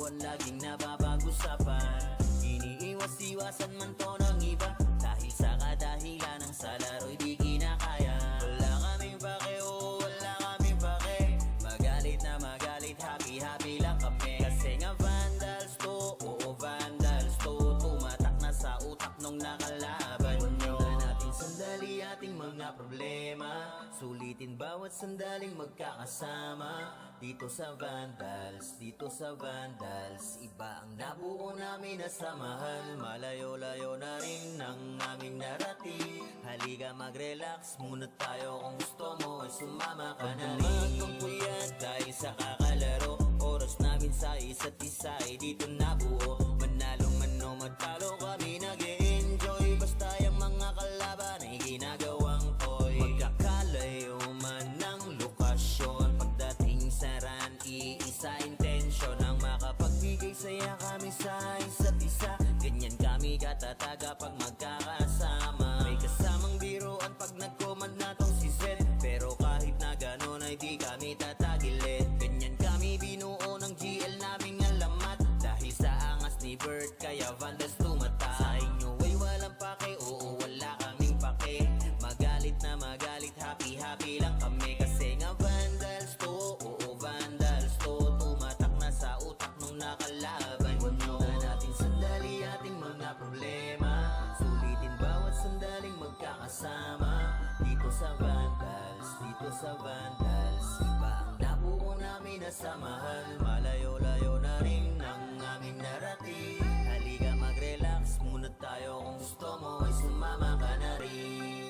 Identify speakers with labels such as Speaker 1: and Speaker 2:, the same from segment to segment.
Speaker 1: ang laging napapag-usapan. Iniiwas-iwasan man to ng iba dahil sa kadahilan ng sa laro'y di kinakaya. Wala kaming pake, oo wala kaming pake. Magalit na magalit, happy-happy lang kami. Kasi nga vandals to, oo vandals to. Tumatak na sa utak nung nakalaban nyo. Natin sandali ating mga problema, sulitin bawat sandaling magkakasama. Dito sa vandals, dito sa vandals, iba ang nabuo namin na samahan. Malayo-layo na rin ng aming narating. Halika mag-relax muna tayo, kung gusto mo ay sumama ka na rin. Pagpuyat dahil sa kakalaro, oras namin sa isa't isa ay dito nabuo. Manalo man o matalo kami nag-e-enjoy, basta yung mga kalaban ay ginagawang toy. Magkakalayo man ng lokasyon, pagdating sa run, iisa intensyon ang makapagbigay saya kami sa isa't isa. Ganyan kami katataga pag magkakasama. May kasamang biruan pag nag-command na tong si Zed, pero kahit na ganon ay di kami tatagilid. Ganyan kami binuo ng GL naming alamat, dahil sa angas ni Bert kaya vandals tumata. Sa inyo ay walang pake, oo wala kaming pake. Magalit na magalit, happy-happy lang kami. Kasi nga vandals to, oo vandals to. Tumatak na sa utak nung nakalaban nyo. Natin sandali ating mga problema, sulitin bawat sandaling magkakasama. Dito sa vandals, dito sa vandals, iba ang nabuo namin na samahan. Malayo-layo na rin ng aming narating. Halika mag-relax muna tayo, kung gusto mo ay sumama ka na rin.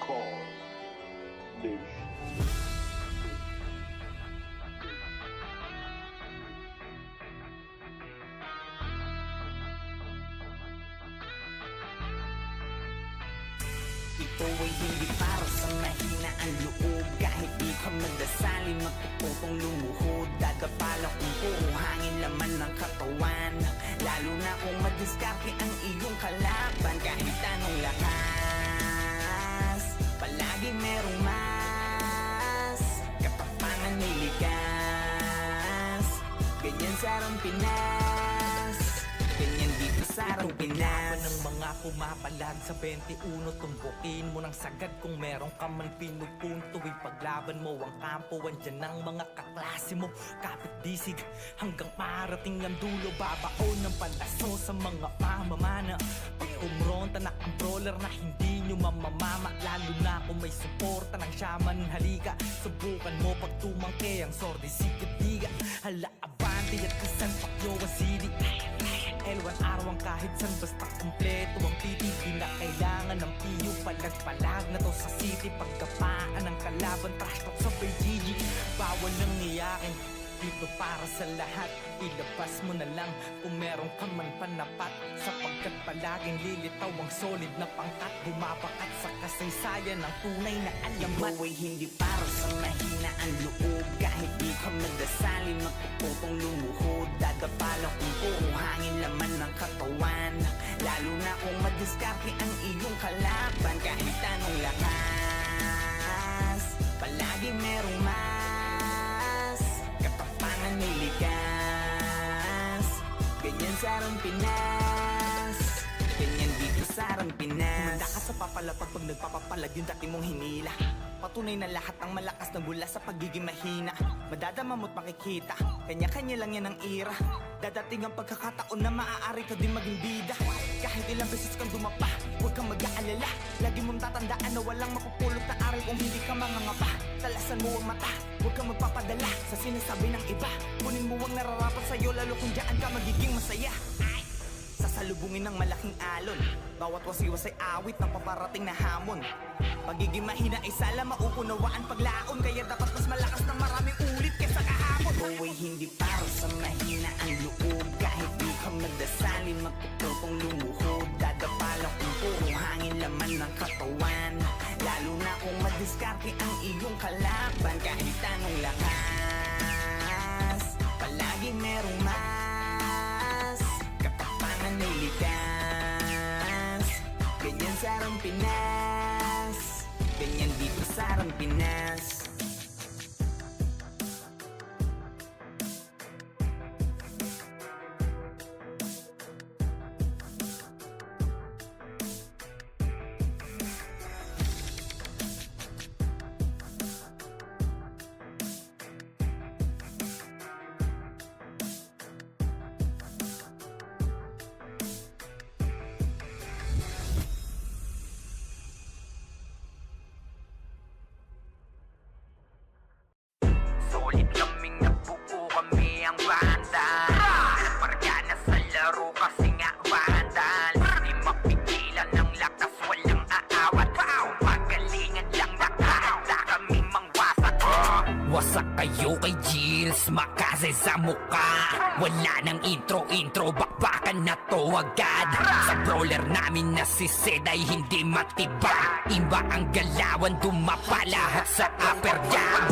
Speaker 2: Call Nation.
Speaker 3: Ito ay hindi para sa mahina ang loob. Kahit di ka magdasali, magpuputong lumuhod. Dadapala kung puro hangin laman ng katawan, lalo na kung madiskarte ang iyong kalaban. Kahit anong lakas, palagi merong mas katapangan may likas. Ganyan sa Arang Pinas, ganyan dito sa Arang Pinas.
Speaker 4: Ng mga pumapalag sa 21, tumbukin mo ng sagad kung meron ka man pinupunto. Ipaglaban mo ang kampo, andyan ang mga kaklase mo. Kapit disig hanggang parating ang dulo, babaon ng palaso sa mga pamamana. Pag kumronta na ang brawler na hindi nyo mamamama, lalo na kung may suporta ng shaman. Halika, subukan mo pag tumangke ang sordi sigat-diga. Hala, abante at kasan pakyo wasili. L1 araw ang kahit san, basta kumpleto ang titig. Di na kailangan ng piyo, palag-palag na to sa city. Pagkapaan ng kalaban, trash talk sabay GG. Bawal nang iyakin, dito para sa lahat. Ilabas mo na lang kung meron ka man panapat, sapagkat palaging lilitaw ang solid na pangkat. Bumabakat sa kasaysayan ng tunay na alamat.
Speaker 3: Ito ay hindi para sa mahina ang loob. Kahit di ka magdasali, magpuputong lumuhod. Dadapala kung puro hangin laman ng katawan, lalo na kung madiskarte ang iyong kalaban. Kahit anong lakas, palagi merong mas katapangan may likas. Ganyan sa Arang Pinas, ganyan dito sa Arang Pinas. sa papalapag pag nagpapapalag yung dati mong hinila. Patunay na lahat ng malakas na gula sa pagiging mahina. Madadama mo't makikita, kanya-kanya lang yan ang ira. Dadating ang pagkakataon na maaari ka din maging bida. Kahit ilang beses kang dumapa, huwag kang mag-aalala. Lagi mong tatandaan na walang makupulot na aral kung hindi ka mangangapa. Talasan mo ang mata, huwag kang magpapadala sa sinasabi ng iba. Kunin mo ang nararapat sa'yo, lalo kung dyan ka magiging masaya. Sasalubungin ng malaking alon, bawat wasiwasay awit ng paparating na hamon. Pagiging mahina ay sala mauunawaan paglaon, kaya dapat mas malakas na maraming ulit kaysa kahapon. Ito ay hindi para sa mahina ang loob, kahit di ka magdasali magtututong lumuhod. Dadapala kung puro hangin laman ng katawan, lalo na kung madiskarte ang iyong kalaban. Kahit anong lakas, palagi merong mas katapangan ay likas. Ganyan sa Arang Pinas, ganyan dito sa Arang Pinas. Solid kaming nabuo, kami ang banda. Marga na sa laro kasi nga vandal. Di mapigilan ng lakas, walang aawat. Pagalingan lang nakahanda kaming mangwasak. Wasak kayo kay Gilles, makase sa muka. Wala nang intro, bakbakan na to agad. Sa brawler namin na si Zed ay hindi matibag. Iba ang galawan, dumapa lahat sa upper jab.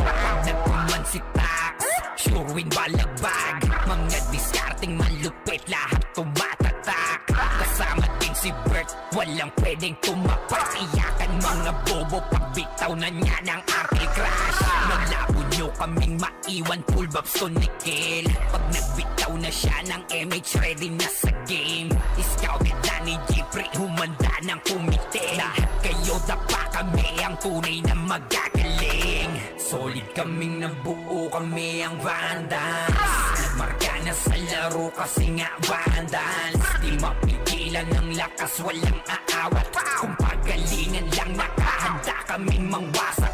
Speaker 3: Nagpuman si Tax, sure win balagbag. Mga discarding malupit, lahat tumatatak. Kasama din si Bert, walang pwedeng tumapak. Iyakan mga bobo, pagbitaw na niya ng anti-crash. Malabo nyo kaming maiwan, full babs to nickel. Pag nagbitaw na siya ng MH, ready na sa game. Scouted na ni Jeffrey, humanda ng kumite. Lahat kayo dapa, kami ang tunay na magagaling. Solid kaming nabuo, kami ang vandals. Nagmarka na sa laro kasi nga vandals. Di mapigilan ng lakas, walang aawat. Kung pagalingan lang nakahanda kaming mangwasak.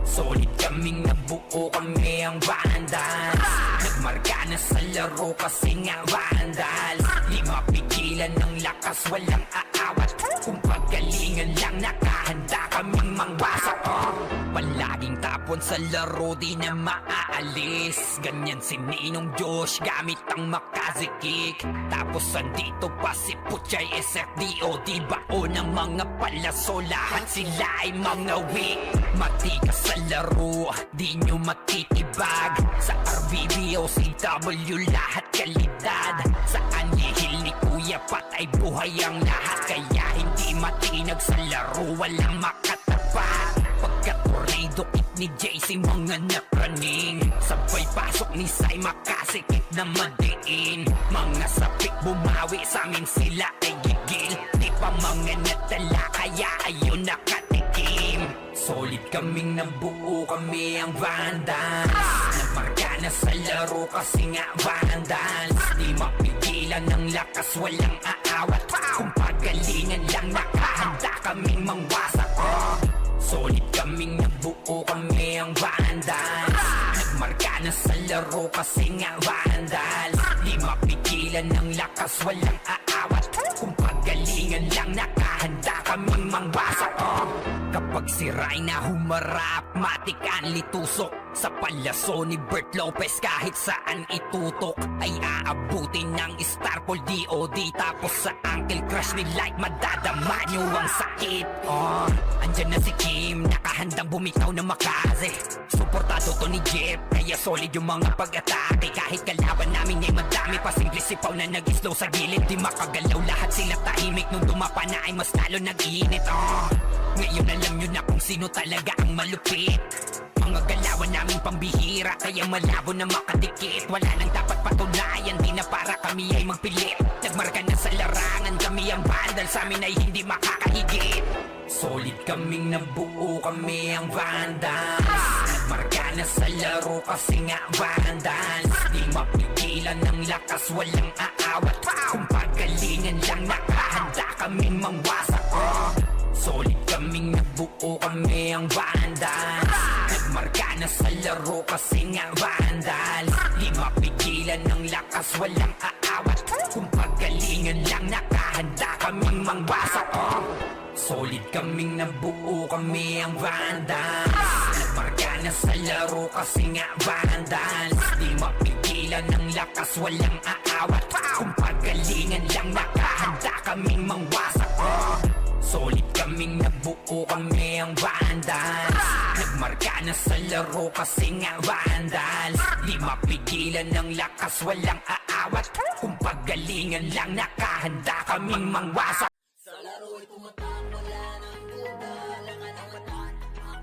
Speaker 3: Solid kaming nabuo, kami ang vandals. Nagmarka na sa laro kasi nga vandals. Di mapigilan ng lakas, walang aawat. Kung pagalingan lang nakahanda kaming mangwasak. Palaging tapon sa laro, di na maaalis. Ganyan si Ninong Josh, gamit ang Makazi kick. Tapos andito pa si Puchay SFDO, di bao ng mga palaso. Lahat sila ay mga weak. Matikas sa laro, di nyo matitibag. Sa RBBO, CW, lahat kalidad. Sa anihil ni Kuya Pat ay buhay ang lahat. Kaya hindi matinag sa laro, walang makatapat. Pagka-tornado kit ni JC, mga napraning. Sabay pasok ni Sai, makasikip na madiin. Mga sapik bumawi, sa amin sila ay gigil. Di pa mga natala, kaya ayun nakatikim. Solid kaming nabuo, kami ang vandals. Nagmarka na sa laro kasi nga vandals. Di mapigilan ng lakas, walang aawat. Kung pagalingan lang nakahanda kaming mangwasak. Solid kaming nabuo, kami ang vandals. Nagmarka na sa laro kasi nga vandals. Di mapigilan ng lakas, walang aawat. Kung pagalingan lang nakahanda kaming mangwasak. Kapag si Rayna humarap, matik ang litusok. Sa palaso ni Bert Lopez, kahit saan itutok ay aabutin ng Starpol DOD. Tapos sa Uncle Crush ni Light, madadama nyo ang sakit. Andyan na si Kim, nakahandang bumitaw na Makaze. Suportado to ni Jeff, kaya solid yung mga pag-atake. Kahit kalaban namin ay madami pa, simple sipaw na nag-slow sa gilid. Di makagalaw, lahat sila tahimik. Nung dumapa na ay mas lalo nag-iinit. Ngayon alam nyo na kung sino talaga ang malupit. Mga galawan namin pambihira, kaya malabo na makadikit. Wala nang dapat patunayan, di na para kami ay magpilit. Nagmarka na sa larangan, kami ang vandal, sa amin ay hindi makakahigit. kaming nabuo, kami ang Vandals. Nagmarka na sa laro kasi nga Vandals. Di mapigilan ng lakas, walang aawat. Kung pagalingan lang nakahanda kaming mangwasak. Solid kaming nabuo, kami ang Vandals. Nagmarka na sa laro kasi nga Vandals. Di mapigilan ng lakas, walang aawat. Kung pagalingan lang nakahanda kaming mangwasak. Solid kaming nabuo, kami ang Vandals. Nagmarka na sa laro kasi nga Vandals. Di mapigilan ng lakas, walang aawat. Kung pagalingan lang nakahanda kaming mangwasak. Solid kaming nabuo, kami ang Vandals. Nagmarka na sa laro kasi nga Vandals. Di mapigilan ng lakas, walang aawat. Kung pagalingan lang nakahanda kaming mangwasak.
Speaker 1: Sa laro'y tumatak, wala nang duda. Laka ng mata,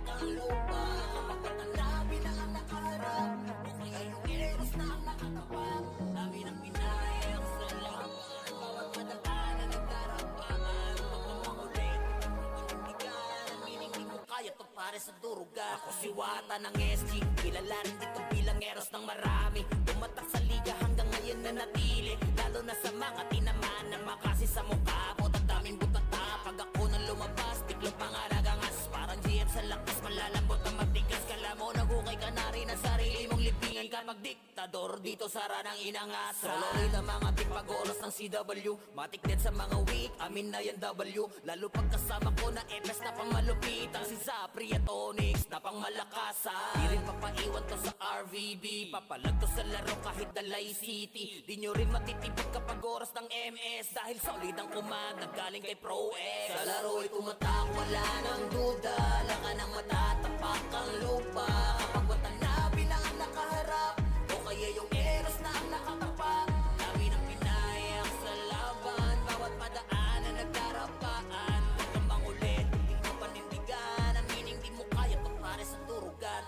Speaker 1: ang lupa. Kapag matanabi na ang nakaharap, o kaya yung eros na ang nakatapak. Dami ng pinayang sa laban, bawat madaan na nagdarapaan. Pagkamangulit, pagkamanguligan, ang meaning di mo kaya to pare sa durugan. Ako si Wata ng SG, kilala rin dito bilang eros ng marami. Tumatak sa liga hanggang ngayon na natili, lalo na sa mga tinaman na makasi sa mukha. Daming butata, pag ako nang lumabas, tiklop mga nagangas. Parang GF sa lakas, malalambot na matigas. Kala mo nagukay ka na rin ang sarili mong libingan ka magdiktador dito sa ranang inangas. Solo rin ang mga tigpag-oras ng CW, matik din sa mga weak, amin na yan W. Lalo pagkasama ko na FS na pang malupitan, si Zapri at Onyx na pang malakasan. Di rin papaiwan to sa RVB, papalag to sa laro kahit Dalay City. Di nyo rin matitipid kapag oras ng MS, dahil solid ang command galing kay Pro X. Sa laro'y tumatak, wala nang duda. Laka ng mata, tapak ang lupa. Kapag watanabi na ang nakaharap, o kaya yung eros na ang nakatapak. Dami ng pinayak sa laban, bawat padaan na nagdarapaan. Huwag kang mangulit, di mo panindigan. Ang meaning di mo kaya to pare sa durugan.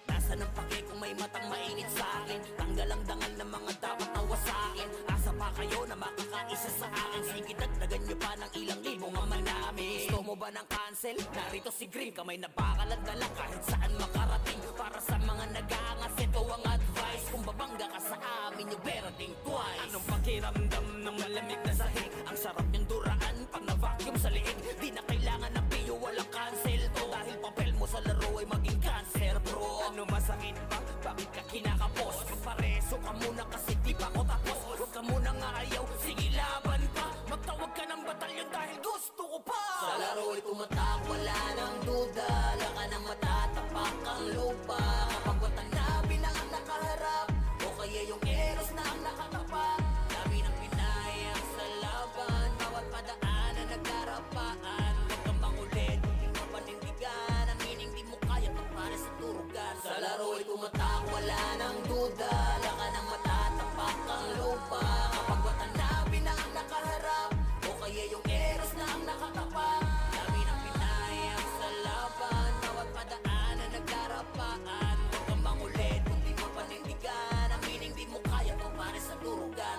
Speaker 1: Nasa ng pake kung may matang mainit sa akin. Tanggal ang dangal ng mga dapat nawa sa akin. Asa pa kayo na makakaisa sa akin? Sige, dagdagan nyo pa ng ilang libong ama namin. Gusto mo ba ng cancel? Narito si Green, kamay na bakalan dala kahit saan makarating. Para sa mga nag-aangas, ito ang advice. Kung babangga ka sa amin, you better think twice. Anong pakiramdam ng malamig na sahig? Ang sarap niyang duraan pag na-vacuum sa liig. Di na kailangan ng piyo, walang cancel to. Dahil papel mo sa laro ay maging cancer, bro. Ano masakit pa? Bakit ka kinakapos? Pareso ka muna kasi di pa ako tapos. Huwag ka muna nga ayaw, sige laban pa. Magtawag ka ng batalyon dahil gusto ko pa. Sa laro'y tumatak, wala nang duda. Laka ng mata, tapak ang lupa. Kapag watanabi na ang nakaharap, o kaya yung eros na ang nakatapak. Dami ng pinayang sa laban, bawat padaan na nagdarapaan. Huwag kang mangulit, di mo panindigan. Ang meaning di mo kaya to pare sa durugan. Sa laro'y tumatak, wala nang duda. Laka ng mata, tapak ang lupa. Kapag watanabi na ang nakaharap, o kaya yung eros na ang nakatapak. Dami ng pinayang sa laban, bawat padaan na nagdarapaan. Huwag kang mangulit, kung di mo panindigan. Ang meaning di mo kaya to pare sa durugan.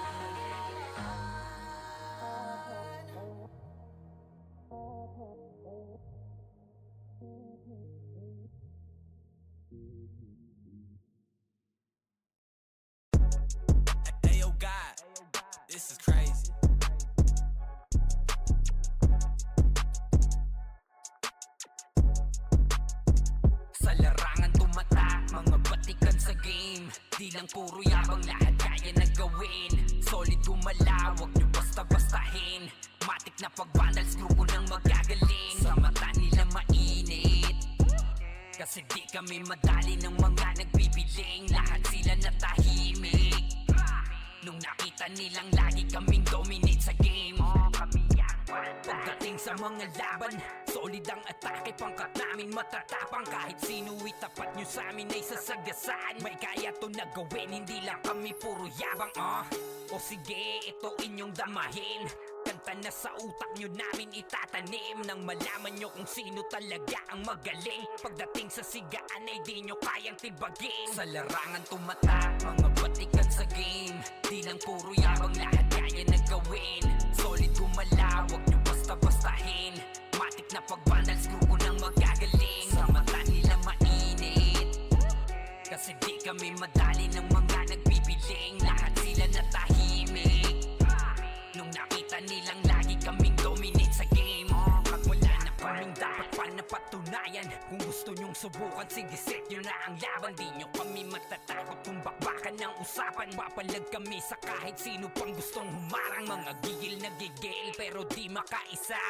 Speaker 5: Hey yo God, this is crazy.
Speaker 3: Sa larangan tumatak, mga batikan sa game. Di lang puro yabang, lahat kaya na gawin. Solid gumalaw, wag nyo basta-bastahin. Matik na pag-vandals, grupo ng magagaling. Sa mata nila mainit, kasi di kami madali ng mga nagbibiling. Lahat sila natahimik nung nakita nilang lagi kaming dominate sa game. Pagdating sa mga laban, solid ang atake. Pangkat namin matatapang, kahit sinu'y tapat nyo sa amin ay sasagasaan. May kaya to na gawin, hindi lang kami puro yabang. O sige, ito inyong damahin. Kanta na sa utak nyo namin itatanim, nang malaman nyo kung sino talaga ang magaling. Pagdating sa sigaan ay di nyo kayang tibagin. Sa larangan tumatak, mga batikan sa game. Di lang puro yabang, lahat kaya na gawin. Solid gumalaw, wag nyo basta-bastahin. Matik na pag-vandals, grupo ng magagaling. Sa mata nila mainit, kasi di kami madali ng mga nagbibiling. Lahat sila natahimik nung nakita nilang lagi kaming dominate sa game. Pag wala na kaming dapat pa napatunayan, kung gusto nyong subukan, sige set nyo na ang laban. Di nyo kami matatakot kung bakbakan ng usapan. Papalag kami sa kahit sino pang gustong humarang. Mga gigil na gigil pero di makaisa.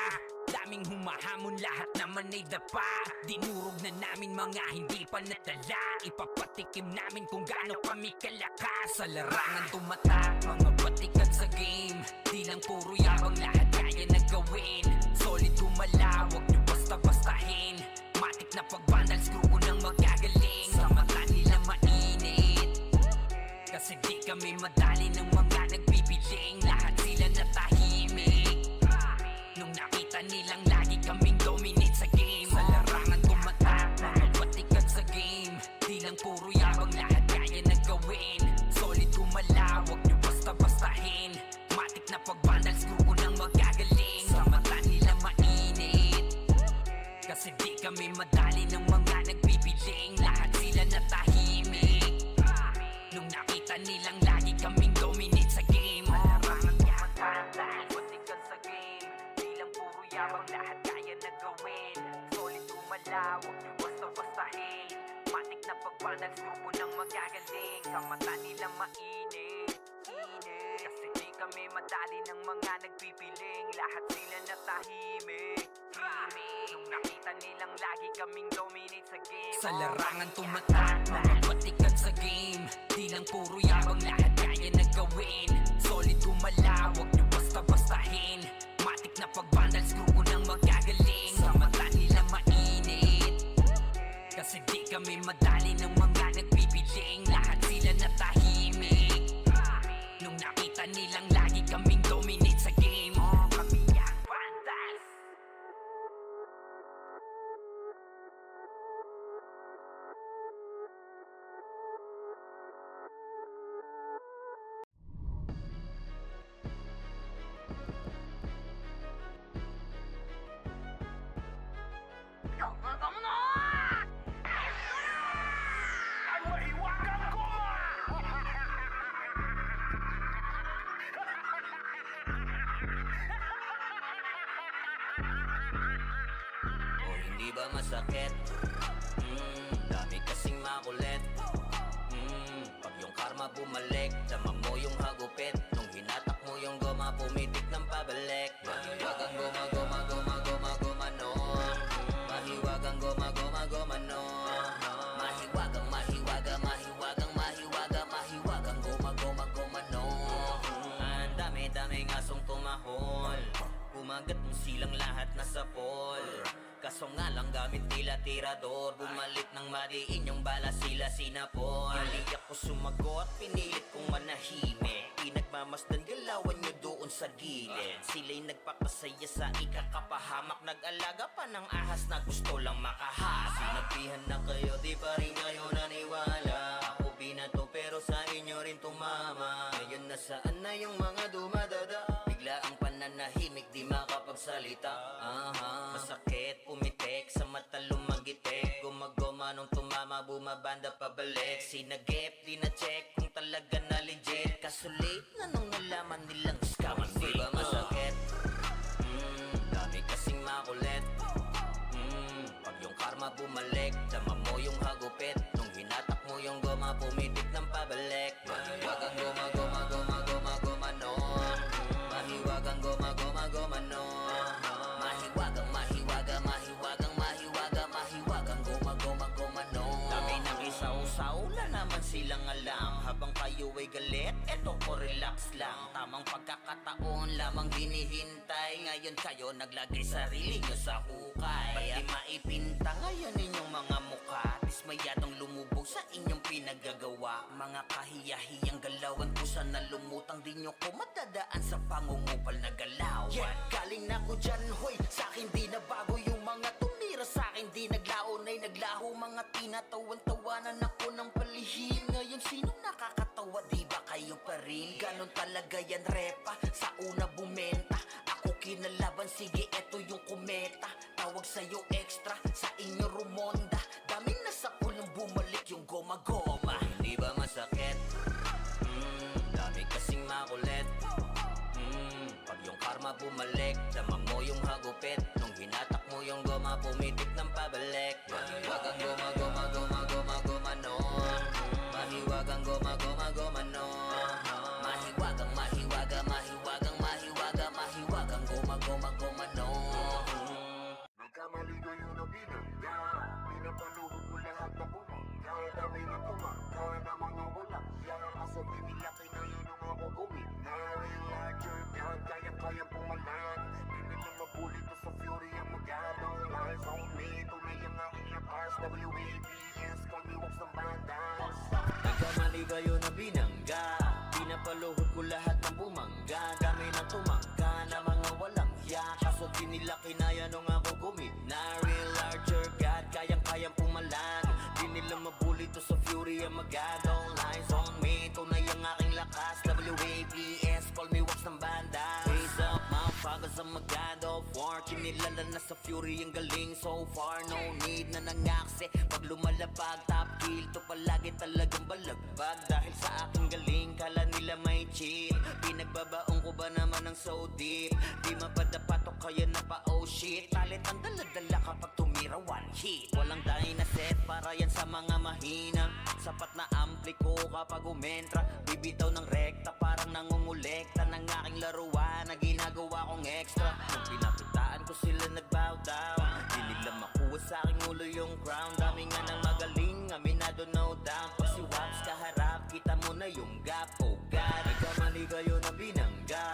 Speaker 3: Daming humahamon, lahat naman ay dapa. Dinurog na namin mga hindi pa nadala. Ipapatikim namin kung gaano kami kalakas. Sa larangan tumatak, mga batikan sa game. Di lang puro yabang, lahat kaya na gawin. Solid gumala, wag nyo basta-bastahin. Matik na pag-vandals, grupo ng magagaling. Sa mata nila mainit, kasi di kami madali ng mga nagbibiling. Lahat sila natahimik nung nakita nilang lagi kaming dominate sa game. Sa larangan tumatak, mga batikan sa game. Di lang puro yabang, lahat kaya na gawin. Solid gumala, wag nyo basta-bastahin. Matik na pag-vandals, grupo ng magagaling. Sa mata nila mainit, kasi di kami madali ng mga nagbibiling. Lahat sila natahimik nung nakita nilang lagi kaming dominate sa game. Larangan tumatak, dahil batikan sa game. Di lang puro yabang, lahat kaya na gawin. Solid gumala, wag nyo basta-bastahin. Matik na pag-vandals, grupo ng magagaling. Sa mata nila mainit, kasi di kami madali ng mga nagpipiling. Lahat sila natahimik nung nakita nilang lagi kaming dominate sa game. Sa larangan tumatak, mga batikan sa game. Di lang puro yabang, lahat kaya na gawin. Solid gumala, wag nyo basta-bastahin. Matik na pag-vandals, grupo ng magagaling. Sa mata nila mainit, kasi di kami madali ng mga nagbibiling. Lahat sila natahimik nung nakita nilang lagi kaming dominate sa game. Kami ang vandals.
Speaker 1: O hindi ba masakit? Dami kasing makulit. Pag yung karma bumalik, dama mo yung hagupit. Nung hinatak mo yung goma, pumitik ng pabalik. Mahiwagang goma, goma, goma, goma, goma, no. Mahiwagang goma, goma, goma, no. Mahiwagang, mahiwaga, mahiwagang, mahiwaga, mahiwagang goma, goma, goma, no. Ang dami-daming asong tumahol. Kumagat mo silang lahat nasa pol. Kaso nga lang gamit nila tirador. Bumalik ng madiin yung bala sila sinapol. Hindi ako sumagot, pinilit kong manahimik. Pinagmamasdan galawan nyo doon sa gilid. Sila'y nagpapasaya sa ikakapahamak. Nag-alaga pa ng ahas na gusto lang makahas. Sinabihan na kayo, di pa rin kayo naniwala. Ako binato pero sa inyo rin tumama. Ngayon nasaan na yung mga dumadada? Bigla ang pananahimik, di makapagsalita. Masakit, pumitik, sa mata lumagitik. Gumagoma nung tumama, bumabanda pabalik. Sinagip, di na-check kung talaga na legit. Kaso late na nung nalaman nilang scam. Di ba masakit? Dami kasing makulit. Pag yung karma bumalik, dama mo yung hagupit. Nung hinatak mo yung goma, pumitik ng pabalik. Mahiwagang goma, goma, goma, goma, goma, no. Mahiwagang goma, goma, goma, no. Mahiwagang, mahiwaga, mahiwagang, mahiwaga, mahiwagang goma, goma, goma, no. Dami nang isaw-saw na naman silang alam. Habang kayo ay galit, eto ko relax lang. Tamang pagkakataon lamang hinihintay. Ngayon kayo naglagay sarili nyo sa hukay. Ba't di maipinta ngayon inyong mga mukha? Dismayadong lumubog sa inyong pinaggagawa. Mga kahiyahiyang galawan ko sana lumutang. Di nyo ko madadaan sa pangungupal na galawan. Yeah, galing na ko dyan, hoy. Sa'kin di na bago yung mga tumira sa'kin. Di naglaon ay naglaho. Mga tinatawan-tawanan ako ng palihim. Ngayon sino nakakatawa? Di ba kayo pa rin? Ganon talaga yan repa. Sa una bumenta, ako kinalaban. Sige eto yung kometa. Tawag sa'yo extra sa inyo rumonda. Daming nasa pulong bumalik yung goma-goma. Hindi ba masakit? Dami kasing makulit. Pag yung karma bumalik, dama mo yung hagupit. Nung hinatak mo yung goma, pumitik ng pabalik. Mahiwagang goma, goma, goma, goma, goma, no. Mahiwagang goma, goma, goma, no. Mahiwagang, mahiwaga, mahiwagang, mahiwaga, mahiwagang goma, goma, goma, no.
Speaker 2: Nagkamali ko yun ang binangga. Pinapaluhod ko lahat na bumangga. Dami na tumangga na mga walang siya. Kaso binilaki na yun ang ako gumit na. Real larger God, kaya-kaya pumalag. Di nila mabuli to sa fury ang magadong lies on me. Tunay ang aking lakas. WABS, call me walks ng bandas.
Speaker 1: Nagkamali kayo na binangga. Pinapaluhod ko lahat ng bumangga. Dami na tumangga na mga walang hiya. Kaso di nila kinaya nung ako gumit na. Real larger God, kayang-kayang pumalag. Di nila mabuli to sa fury ang magadong lies on me. Tunay ang aking lakas. WABS, call me wax ng banda. Raise up, motherfuckers, I'm a god of war. Kinilala na sa fury ang galing so far. No need na nangaksi. Pag lumalapag, top kill to palagi talagang balagbag. Dahil sa aking galing, kala nila may cheat. Pinagbabaong ko ba naman ng so deep? Di mapadapat o kaya na pa oh shit. Talit ang daladala kapag tumira one hit. Walang dahi na set para yan sa mga mahina. Sapat na ampli ko kapag umentra. Bibitaw ng rekta parang nangungulekta ng aking laruan na ginagawa kong extra. Nung pinakitaan ko sila nagbow down. Di nila makuha sa aking ulo yung crown. Dami nga ng magaling, aminado no doubt. Pag si Wax kaharap, kita mo na yung gap. Oh God, nagkamali kayo na binangga.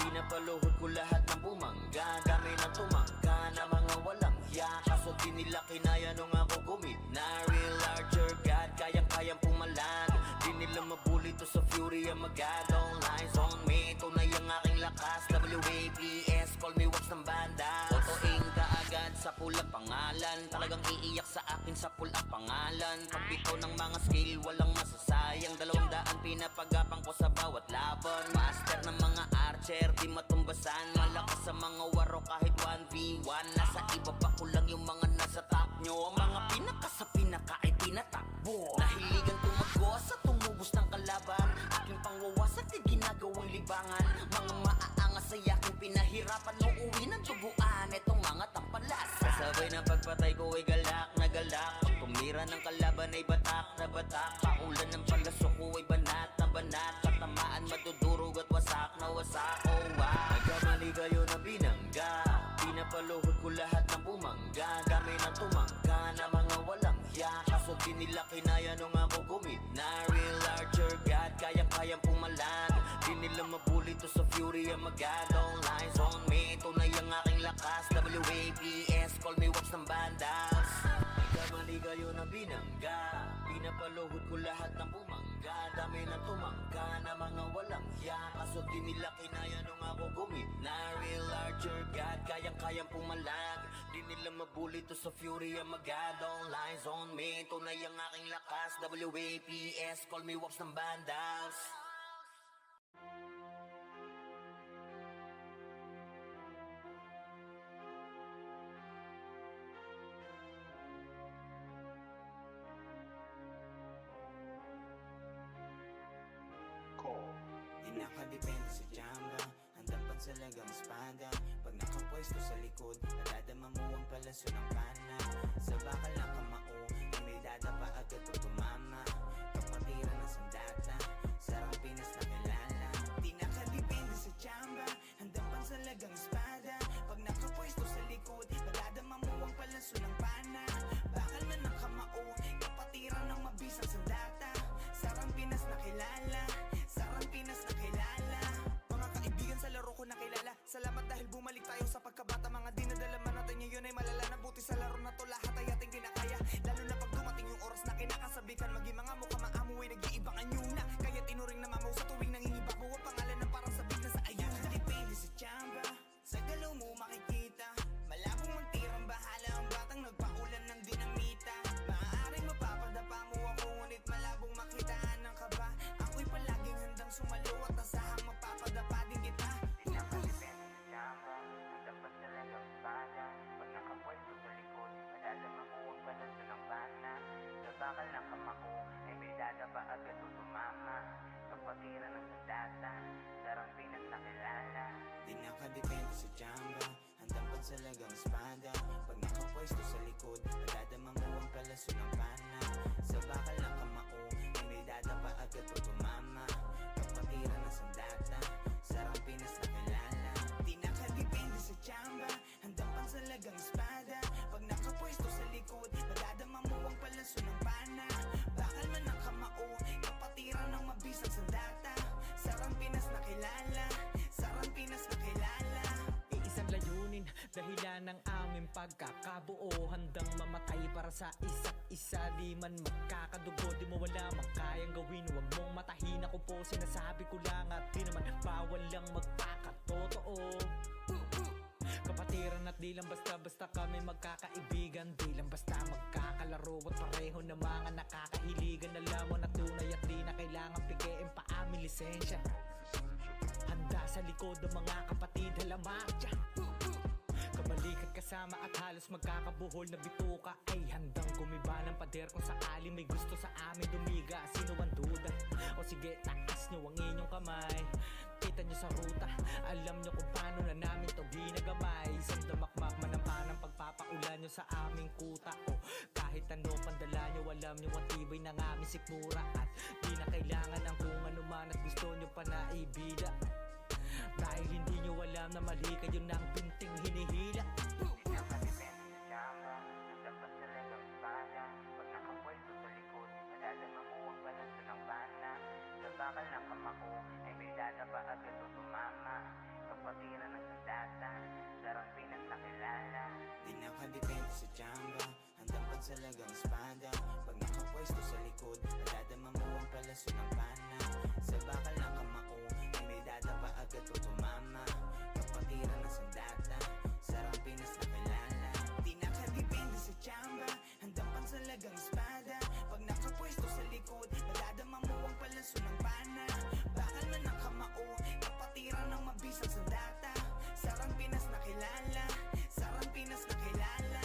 Speaker 1: Pinapaluhod ko lahat ng bumangga. Dami na tumangga na mga walang hiya. Kaso di nila kinaya nung ako gumit na. Real larger God, kayang-kayang pumalag. Di nila mabuli to sa fury ang magadong lies on me. Tunay ang aking lakas. WABS, call me wax ng banda. Otoing ka agad sa pulang pangalan. Talagang iiyak sa akin sa pulang pangalan. Pagbito ng mga skill, walang masasayang. 200 pinapagapang ko sa bawat laban. Master ng mga archer, di matumbasan. Malakas sa mga waro kahit 1v1. Nasa iba pa ko lang yung mga nasa top nyo. Mga pinaka sa pinaka ay tinatakbo. Nahiligan tumagos sa tumubos ng kalaban. Aking pangwawasak ay ginagawang libangan. Mga maaangas ay aking pinahirapan. Uuwi ng tubuan itong mga tampalas. Kasabay na pagpatay ko ay galak na galak. Pag tumira ng kalaban ay batak na batak. Paulan ng palaso ko ay banat na banat. Katamaan madudurog at wasak na wasak. Oh wow, nagkamali kayo na binangga. Pinapaluhod ko lahat ng bumangga. Dami na tumangga na mga walang hiya. Kaso di nila kinaya nung ako gumit na. Real larger God, kayang-kayang pumalag. Di nila mabuli to sa fury ang magadong lies on me. Tunay ang aking lakas. WABS, call me wax ng bandas. Nagkamali kayo na binangga. Pinapaluhod ko lahat ng bumangga. Dami na tumangga na mga walang hiya. Kaso di nila kinaya nung ako gumit na. Real larger God, kayang-kayang pumalag. Di nila mabuli to sa fury ang magadong lies on me. Tunay ang aking lakas. WAPS, call me wax ng bandas.
Speaker 2: Call.
Speaker 3: Di nakadepende sa jamba. Handang pansalagang espada. Pag nakapwesto sa likod, nadadama mo ang palaso ng kana. Sa bakal ng kamao, ay may dadapa agad pag tumama. Kapatiran ng sandata, sarang Pinas na kilala. Di nakadepende sa jamba. Handang pansalagang espada. Pag nakapwesto sa likod, nadadama mo ang palaso ng pana. Bakal na ng kamao, kapatiran ng mabisang sandata. Sarang Pinas na kilala. Sarang Pinas na kilala. Mga kaibigan sa laro ko nakilala. Salamat dahil bumalik tayo sa pagkabata. Mga dinadala man natin ngayon ay malala na. Buti sa laro na to lahat ay ating kinakaya. Lalo na pag dumating yung oras na kinakasabikan. Maging mga mukha maamoy nag-iibang anyo na. Kaya tinuring na mamaw sa tuwi. nakadepende sa tsamba, handang pansalagang espada. Pag nakapwesto sa likod, madadama mo ang palaso ng pana. Sa bakal ng kamao, ay may dadapa agad pag tumama. Kapatiran ng sandata, sarang Pinas na kilala. Di nakadepende sa tsamba, handang pansalagang espada. Pag nakapwesto sa likod, madadama mo ang palaso ng pana. Bakal man ng kamao, kapatiran ng mabisang sandata. Sarang Pinas na kilala, sarang Pinas na kilala.
Speaker 4: Iisang layunin, dahilan ng aming pagkakabuo. Handang mamatay para sa isa't isa. Di man magkakadugo, di mo wala mang kayang gawin. Huwag mong matahin, ako po sinasabi ko lang. At di naman bawal lang magpakatotoo. Kapatiran at di lang basta-basta kami magkakaibigan. Di lang basta magkakalaro at pareho na mga nakakahiligan. Alam mo na tunay at di na kailangan pigiin pa aming lisensya. Handa sa likod ng mga kapatid, halamak dyan. Kabalikat kasama at halos magkakabuhol na bituka. Ay handang gumiba ng pader kung sakali may gusto sa amin dumiga. Sino ang duda? O sige, taas nyo ang inyong kamay. Kita nyo sa ruta, alam nyo kung paano na namin to ginagamay. Isang damakmak man ang panang pagpapaulan nyo sa aming kuta. O kahit ano pandala nyo, alam nyo ang tibay ng aming sikmura. At di na kailangan ng kung ano man at gusto nyo pa na ibida. Dahil hindi nyo alam na mali kayo ng pinting hinihila.
Speaker 3: Nakadepende sa tsamba, dapat talagang espada. Pag nakapwesto sa likod, madadama mo ang palaso ng pana. Sa bakal ng kamako, ay may dadapa agad o tumama. Kapatiran ng sandata, sarang Pinas na kilala. Di nakadepende sa tsamba, handang pansalagang espada. Pag nakapwesto sa likod, madadama mo ang palaso ng pana. Sa bakal ng kamako, ay may dadapa agad o tumama. Kapatiran ng sandata, sarang Pinas na kilala. Di nakadepende sa tsamba, handang pansalagang espada. Pag nakapwesto sa likod, madadama mo ang palaso ng pana. Bakal man ng kamao, kapatiran ng mabisang sandata. Sarang Pinas na kilala, sarang Pinas na kilala.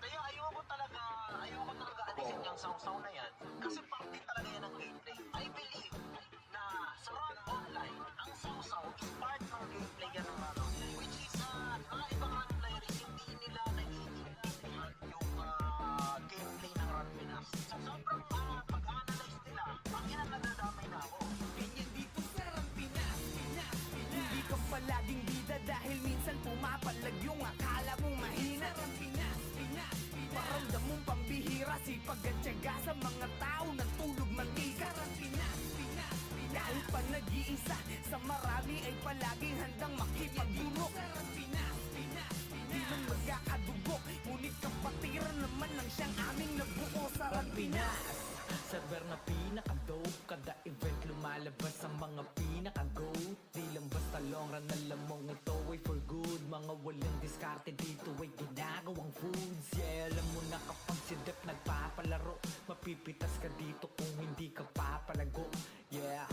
Speaker 6: Kaya ayoko talaga alisin yung sausaw na yan. Kasi parte talaga yan ng gameplay. I believe na sa Run Online, ang sausaw is part ng gameplay yan ng ano. Which is, mga ibang run players, hindi nila naiintindihan yung gameplay ng Run Pinas. So, sobrang pag-analyze nila, ang ina nadadamay na ako.
Speaker 3: Ganyan dito sa Pinas, Pinas, Pinas. Hindi ka palaging bida dahil minsan pumapalag yung akala mong mahina. Sarang Pinas, Pinas, Pinas. Paramdam mong pambihira, sipag at tiyaga sa mga tao nagtulog mantika. Sarang Pinas, Pinas, Pinas. Kahit pa nag-iisa, sa marami ay palaging handang makipagdulok. Sarang Pinas, Pinas, Pinas. Di man magkakadugo, ngunit kapatiran naman ang siyang aming nabuo. Sarang Pinas.
Speaker 4: Server na pinaka-dope, kada event lumalabas ang mga pinaka-goat. Di lang basta long run, alam mong ito ay for good. Mga walang diskarte dito ay ginagawang foods. Yeah, alam mo na kapag si Dep nagpapalaro, mapipitas ka dito kung hindi ka papalago. Yeah,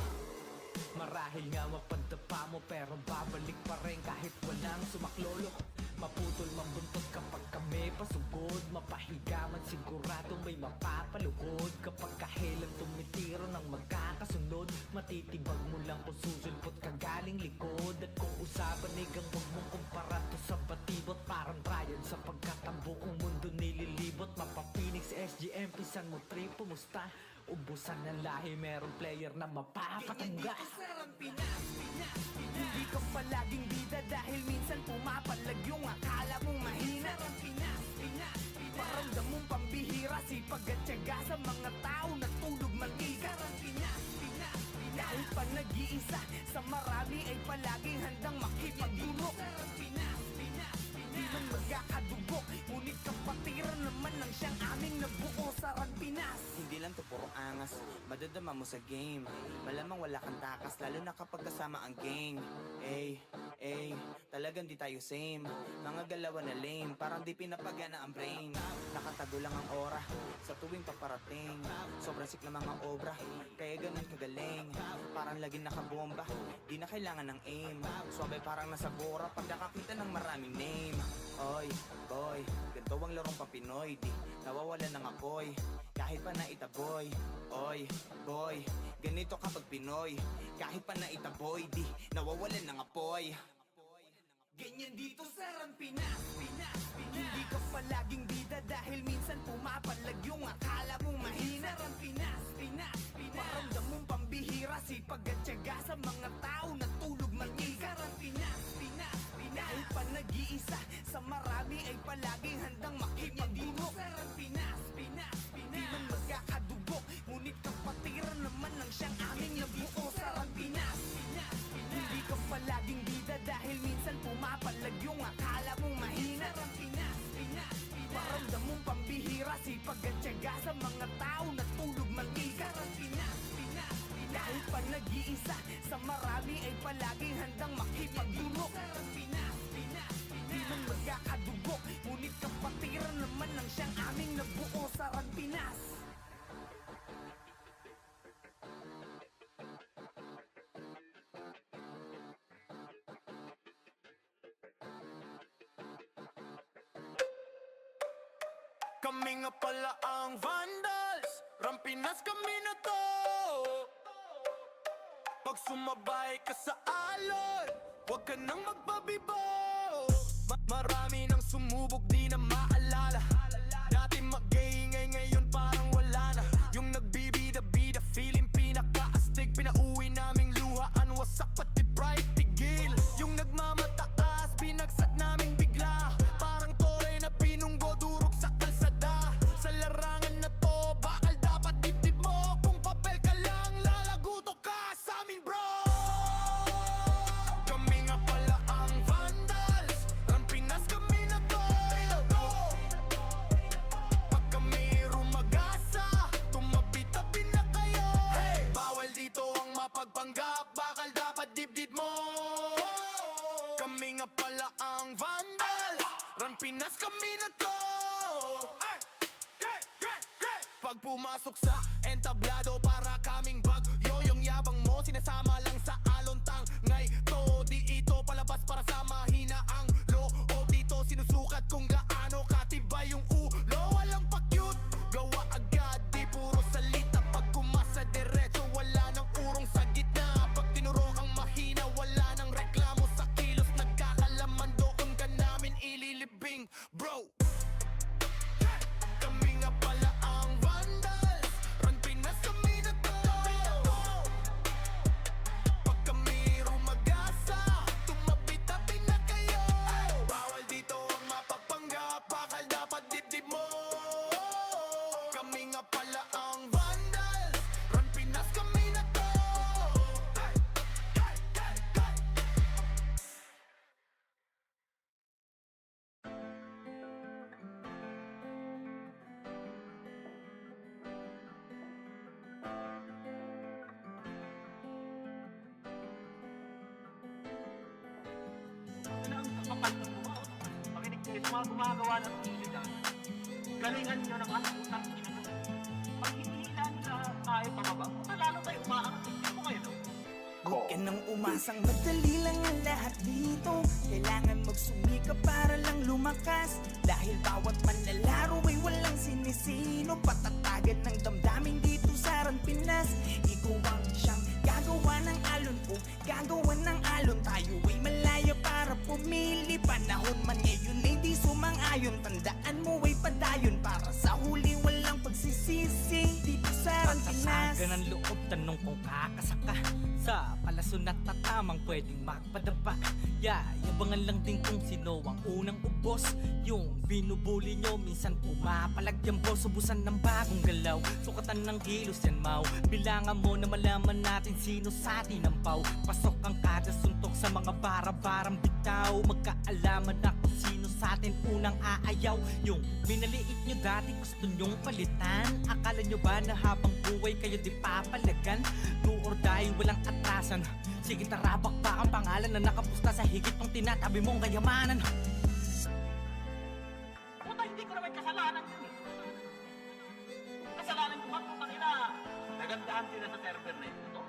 Speaker 4: marahil nga mapadapa mo pero babalik pa rin kahit walang sumaklolo. Maputol man buntot kapag kami pasugod, mapahiga man sigurado may mapapaluhod. Kapag kahelang tumitiro ng magkakasunod, matitibag mo lang kung susulpot ka galing likod. At kung usapan igang huwag mong kumpara to sa batibot, parang Ryan sapagkat ang buong mundo nililibot. Mapapinix SGM, pisan mo trip, pumusta? Ubusan ng lahi, merong player na mapapatangga.
Speaker 3: Sarang Pinas, Pinas, Pinas. Hindi ka palaging bida dahil minsan pumapalag yung akala mong mahina. Sarang Pinas, Pinas, Pinas. Paramdam mong pambihira, sipag at tiyaga sa mga tao nagtulog mantika. Sarang Pinas, Pinas, Pinas. Kahit pa nag-iisa, sa marami ay palaging handang makipagdulok. Sarang Pinas, Pinas, Pinas. Di man magkakadugo, ngunit kapatiran naman ang siyang aming nabuo. Sarang Pinas. Hindi lang to puro angas, madadama mo sa game. Malamang wala kang takas, lalo na kapag kasama ang gang. Talagang di tayo same. Mga galawan na lame, parang di pinapagana ang brain. Nakatago lang ang aura sa tuwing paparating. Sobrang sick na mga obra, kaya ganun kagaling. Parang laging nakabomba, di na kailangan ng aim. Suwabe parang nasa bora pag nakakita ng maraming name. Oy, boy, ganito ang larong papinoy. Di nawawalan ng apoy, kahit pa naitaboy. Oy, boy, ganito kapag Pinoy. Kahit pa naitaboy, di nawawalan ng apoy. Ganyan dito sa Pinas, Pinas, Pinas. Hindi ka palaging bida dahil minsan pumapalag yung akala mong mahina. Sa Pinas, Pinas, Pinas. Paramdam mong pambihira, sipag at tiyaga sa mga tao na tulog mag-isa. Sa Pinas, Pinas, Pinas. Kahit pa nag-iisa, sa marami ay palaging handang makipagduno. Sa Pinas, Pinas, Pinas. Di man magkakadugo, ngunit kapatiran naman ng siyang aming nabuo. Sa Pinas, Pinas, Pinas. Hindi ka palaging bida dahil minsan pumapalag yung akala mong mahina. Sa Pinas, Pinas, Pinas. Paramdam mong pambihira, sipag at tiyaga sa mga tao na tulog mag-isa. Sa Pinas, Pinas, Pinas. Kahit pa nag-iisa, sa marami ay palaging handang makipagduno. Sa Pinas, Pinas, Pinas. Di man magkakadugo, ngunit kapatiran naman ng siyang aming nabuo. Sa Pinas. Kami nga pala ang Vandals, Rampinas kami na to. Pag sumabay ka sa alon, huwag ka nang magbabibo. Marami nang sumubok, di na maalala. Dati mag-iingay, ngayon parang wala na. Yung nagbibida-bida, feeling pinaka-astig. Pinauwi naming luhaan, wasak pati pride, tigil. Yung nagmamataas, binagsak naming bigla. Parang tore na pinunggo, durog sa kalsada. Sa larangan na to, bakal dapat dibdib mo. Kung papel ka lang, lalaguto ka sa amin, bro. Kami nga pala ang Vandals, Rampinas kami na to. Pag kami rumagasa, tumabi-tabi na kayo. Bawal dito ang mapagpanggap, bakal dapat dibdib mo. Kami nga pala ang Vandals, Rampinas kami na to. Pag pumasok sa entablado, para kaming bagyo. Yung yabang mo, sinasama lang sa alontang. Ngay to, di ito palabas para sa mahina ang loob. Dito sinusukat kung gaano katibay yung ulo. Walang pa-cute, gawa agad, di puro salita. Pag kumasa diretso, wala nang urong sa gitna. Pag tinuro ang mahina, wala nang reklamo sa kilos. Nagkakalaman doon ka namin ililibing, bro. Kami nga pala ang Vandals, Rampinas kami na to. Pag kami rumagasa, tumabi-tabi na kayo. Bawal dito ang mapagpanggap, bakal dapat dibdib mo. Kami nga pala ang Vandals, Rampinas kami na to.
Speaker 6: Kapal ng gumawa. Makinig kayo sa mga gumagawa ng music. Galingan nyo ng ang utang ina. Pag hindi na tayo pababa, lalo tayo umaangat. Hindi mo kayo, no?
Speaker 3: Huwag ka nang umasang madali lang ang lahat dito. Kailangan magsumika para lang lumakas. Dahil bawat manlalaro ay walang sinisino. Patatagan ng damdamin dito sa Pinas. Ikaw ang siyang gagawa ng alon ko, gagawa ng alon. Tayo ay malaya para pumili. Panahon man ngayon ay di sumang-ayon. Tandaan mo ay padayon, para sa huli walang pagsisisi. Dito sa Pinas.
Speaker 4: Patasaga ng loob, tanong kung kakasaka. Sa palason at tatamang pwedeng magpadapa. Yabangan lang din kung sino ang unang ubos. Yung binubuli nyo, minsan pumapalag yung boss. Ubusan ng bagong galaw, sukatan ng kilos yan mau. Bilangan mo na malaman natin sino sa atin ang pau. Pasok ang kada suntok sa mga bara-barang bitaw. Magkaalaman na kung sino sa atin unang aayaw. Yung minaliit nyo dati gusto nyong palitan. Akala nyo ba na habang buhay kayo di papalagan? Do or die, walang atrasan. Sige tarabak pa ang pangalan na nakapusta sa higit pang tinatabi mong kayamanan.
Speaker 6: Puta, hindi ko naman kasalanan yun eh. Kasalanan ko ba kung kanina nagandaan sila sa server na ito?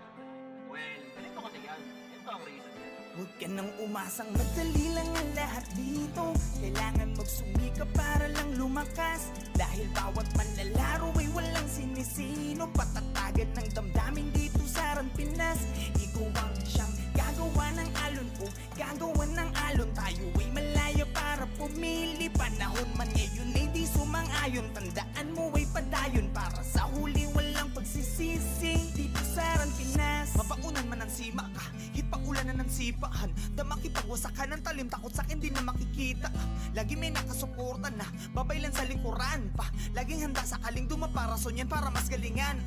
Speaker 6: Well, ganito kasi yan. Ito ang reason yan.
Speaker 3: Huwag ka nang umasang madali lang ang lahat dito. Kailangan magsumika para lang lumakas. Dahil bawat manlalaro ay walang sinisino. Patatagan ng damdamin dito sa Ran Pinas. Ikaw ang siyang gagawa ng alon o gagawa ng alon. Tayo ay malaya para pumili. Panahon man ngayon ay di sumang-ayon. Tandaan mo ay padayon para sa huli walang pagsisisi. Dito sa Ran Pinas, mabaunan man ang sima ka, hipaulan na ng sipahan. Damakipagwasakan ng talim, takot sa'kin di na makikita. Lagi may nakasuporta na, babaylan sa likuran pa. Laging handa sakaling dumaparason yan para mas galingan.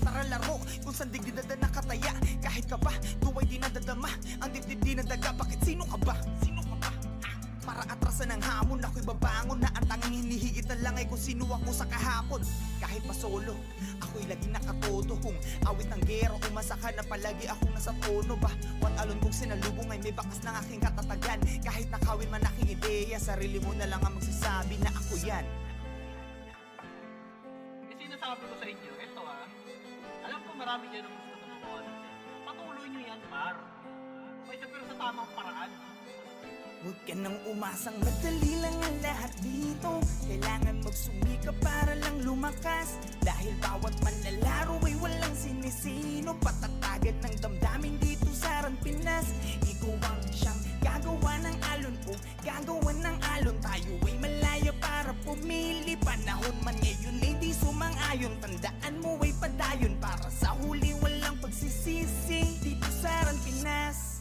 Speaker 3: Tara laro, kung saan digdi na nakataya. Kahit ka ba, tuway di nadadama. Ang dibdib di nadaga, bakit sino ka ba? Sino ka ba? Para atrasan ng hamon, ako'y babangon na ang tanging hinihigit na lang ay kung sino ako sa kahapon. Kahit pa solo, ako'y lagi nakatodo. Kung awit ng gero, umasakan na palagi akong nasa tono ba? Wat alon kong sinalubong ay may bakas ng aking katatagan. Kahit nakawin man aking ideya, sarili mo na lang ang magsasabi na ako yan.
Speaker 6: Eh, sinasabi ko sa inyo, ito alam ko marami dyan ang gusto na magawa natin. Patuloy nyo yan, par. May pero sa tamang paraan.
Speaker 3: Huwag ka nang umasang madali lang ang lahat dito. Kailangan magsumika para lang lumakas. Dahil bawat manlalaro ay walang sinisino. Patatagan ng damdamin dito sa Ran Pinas. Ikaw ang siyang gagawa ng alon o gagawa ng alon. Tayo ay malaya para pumili. Panahon man ngayon ay di sumang-ayon. Tandaan mo ay padayon para sa huli walang pagsisisi. Dito sa Ran Pinas.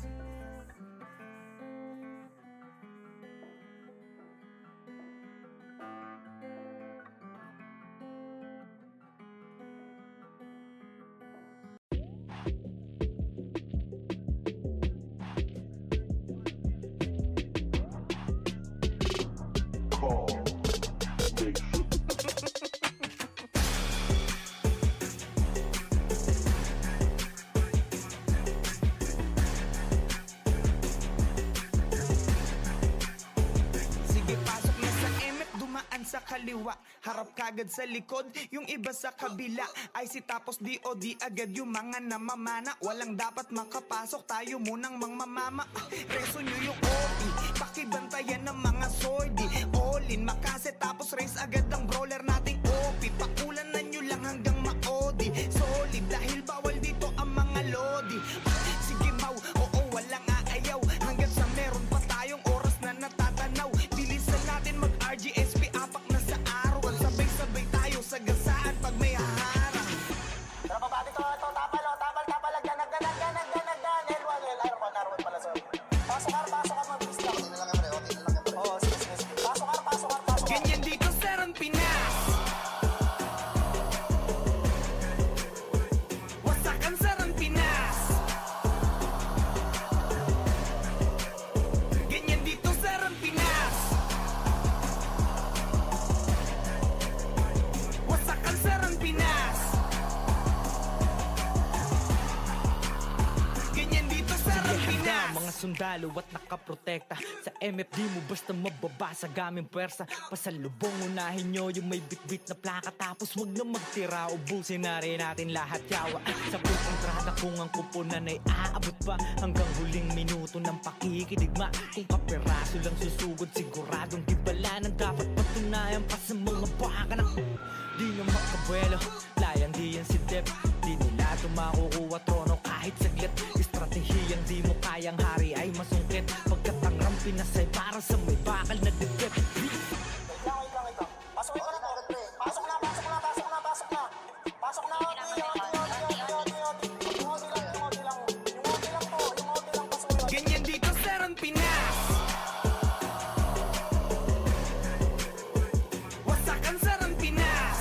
Speaker 3: Sa kaliwa, harap kagad sa likod. Yung iba sa kabila ay si tapos di o di agad yung mga namamana. Walang dapat makapasok, tayo munang mangmamama. Reso nyo yung OP, pakibantayan ng mga sordi. All in, makase tapos race agad ang brawler nating OP. Pakulanan nyo lang hanggang maodi. Solid dahil bawal dito ang mga lodi. Sige mau, oo walang aayaw. Hanggang sa meron pa tayong oras na natatanaw. Bilisan natin mag-RGSP, apak na sa araw. Sabay-sabay tayo sa gasaan pag may haharang.
Speaker 6: Tara pa ba dito? Ito, tapal, lagyan, L1 pala, sorry. Pasok ka, mabilis lang. Okay na lang, pre, Oo, sige. Pasok ka.
Speaker 3: Ganyan dito sa Ran Pinas. Wasakan sa Ran Pinas. Ganyan dito sa Ran Pinas. Wasakan sa Ran Pinas. Ganyan dito sa Ran Pinas.
Speaker 4: Mga sundalo at nakaprotekta sa MFD mo basta mababasa gaming pwersa. Pasalubong unahin nyo yung may bit-bit na plaka. Tapos wag na magtira, ubusin na rin natin lahat yawa. Sa kontrata kung ang kuponan ay aabot pa hanggang huling minuto ng pakikidigma. Kung kaperaso lang susugod, siguradong gibala ng dapat patunayan pa sa mga baka na di na makabuelo. Layang di yan si Dep, di nila tumakukuha trono kahit saglit. Estratehiyang di mo kayang hari ay masungkit. Pagkat ang Ran Pinas ay para sa may bakal na dibdib.
Speaker 6: Wait lang. Pasok na. Pasok na. Yung OT lang, pasok na.
Speaker 3: Ganyan dito sa Ran Pinas. Wasakan sa Ran Pinas.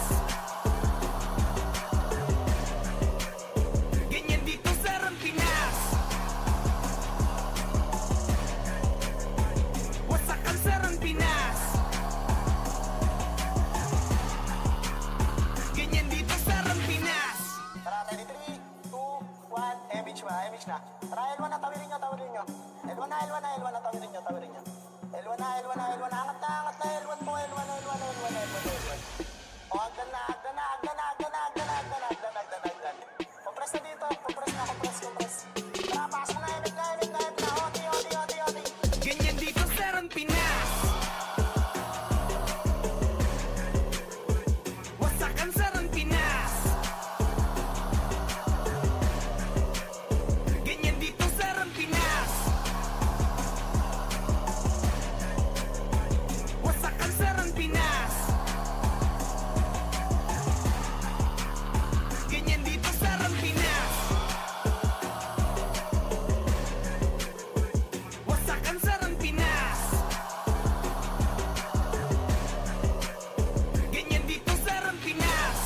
Speaker 6: na. Tara, L1 na, tawirin nyo, tawirin nyo. L1 na, L1 na, L1 na, tawirin nyo, tawirin nyo. L1 na, L1 na, L1 na, angat na, L1 po, L1, L1, L1, L1. O, agdan na, agdan na, agdan na, agdan na, agdan na, agdan na, agdan na, agdan na, agdan. Compress na dito, compress na, compress, compress. Tara, pasok na, emit na, emit na, emit na, oti, oti, oti, oti.
Speaker 3: Ganyan dito sa Ron Pinas. Wasakan sa Ron Pinas. Ganyan dito sa Ron Pinas. Wasakan sa Ron Pinas. Ganyan dito sa Ron Pinas. Wasakan sa Ron Pinas. Ganyan dito sa Ron Pinas.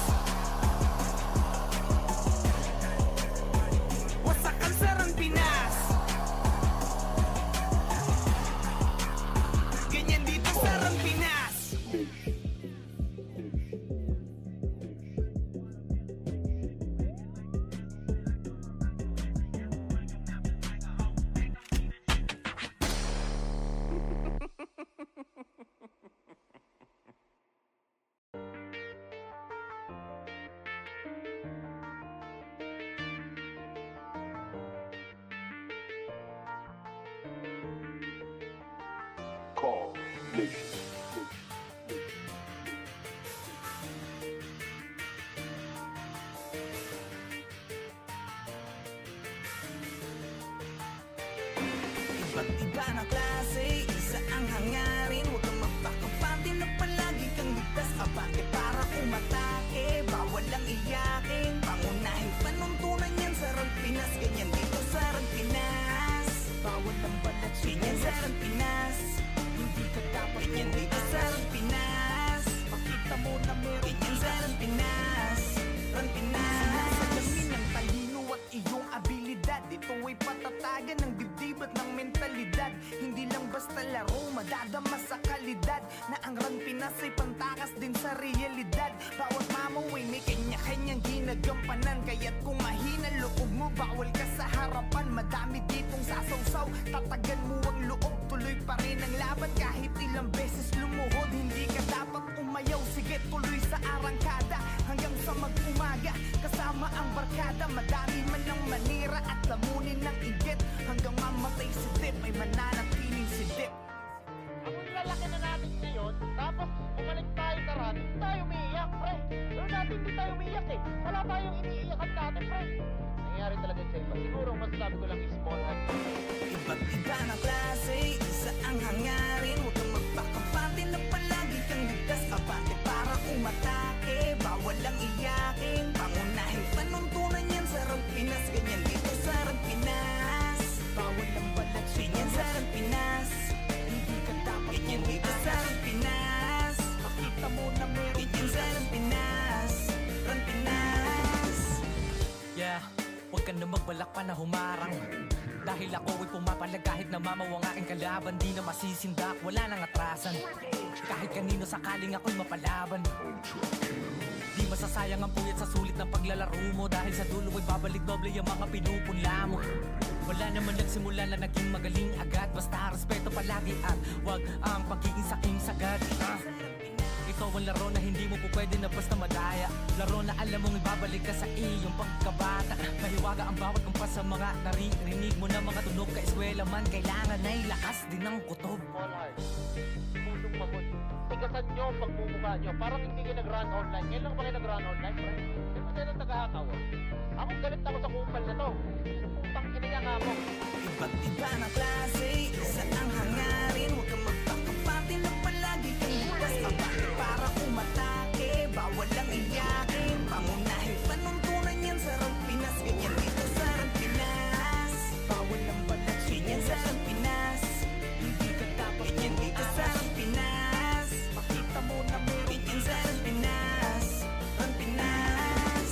Speaker 3: Wasakan sa Ron Pinas. Ganyan dito sa Ron Pinas.
Speaker 2: Call Nation.
Speaker 3: Iba't iba na klase, isa ang hangarin. Huwag kang magpakapante na palagi kang ligtas. Abante para umatake, bawal ang iyakin. Pangunahing panuntunan yan sa Ron Pinas. Ganyan dito sa Ron Pinas. Bawal ang balat, ganyan sa Ron Pinas. Hindi ka dapat ganyan dito sa Ron Pinas. Pakita mo na meron ganyan sa Ron Pinas. Ron Pinas. Salamin ng talino at iyong abilidad. Ito ay patatagan ng dibdib at ng mentalidad. Hindi lang basta laro, madadama sa kalidad. Na ang Ron Pinas ay pantakas din sa realidad. Bawat mamaw ay may kanya-kanyang ginagampanan. Kaya't kung mahina loob mo, bawal ka sa harapan. Madami ditong sasawsaw, tatagan mo ang loob. Tuloy pa rin ang laban kahit ilang beses lumuhod. Hindi ka dapat umayaw, sige tuloy sa arangkada. Hanggang sa mag-umaga, kasama ang barkada. Madami man ang manira at lamunin ng igit. Hanggang mamatay si Dip, ay mananatiling si Dip.
Speaker 6: Ang lalaki na natin ngayon, tapos bumalik tayo sa run, hindi tayo umiiyak, pre. Pero dati hindi tayo umiiyak eh. Wala tayong iniiyakan dati, pre. Nangyayari talaga sa iba. Siguro masasabi ko lang is small heart.
Speaker 3: Iba't iba na klase, isa ang hangarin. Huwag kang magpakapante na palagi kang ligtas. Abante para umatake, bawal ang iyakin. Pangunahing panuntunan yan sa Ron Pinas. Ganyan dito sa Ron Pinas. Bawal ang balat, ganyan sa Ron Pinas. Hindi ka dapat ganyan dito sa Ron Pinas. Pakita mo na meron ganyan sa Ron Pinas. Ron Pinas.
Speaker 4: Yeah, huwag ka na magbalak pa na humarang. Dahil ako ay pumapalag kahit namamaw ang aking kalaban. Di na masisindak, wala nang atrasan. Kahit kanino sakaling ako'y mapalaban. Di masasayang ang puyat sa sulit ng paglalaro mo. Dahil sa dulo ay babalik doble yung mga pinupunla mo. Wala naman nagsimula na naging magaling agad. Basta respeto palagi at wag ang pagiging saking sagad. Ito ang laro na hindi mo po pwede na basta madaya. Laro na alam mong ibabalik ka sa iyong pagkabata. Mahiwaga ang bawat kumpas sa mga naririnig mo na mga tunog ka eskwela man. Kailangan ay lakas din ng kutob.
Speaker 6: Small heart. Pusong mamon. Tigasan nyo ang pagmumukha nyo. Parang hindi kayo nag-run online. Ngayon lang ba kayo nag-run online, pre? Di ba tayo nagkakataw? Ako galit ako sa kupal na to. Putang kinaya nga mo.
Speaker 3: Iba't iba na klase, isa ang hangarin. Huwag kang magpakapante na palagi kang ligtas. Abante para umatake, bawal ang iyakin. Pangunahing panuntunan yan sa Ron Pinas. Ganyan dito sa Ron Pinas. Bawal ang balat, ganyan sa Ron Pinas. Hindi ka dapat ganyan dito sa Ron Pinas. Pakita mo na meron ganyan sa Ron Pinas. Ron Pinas.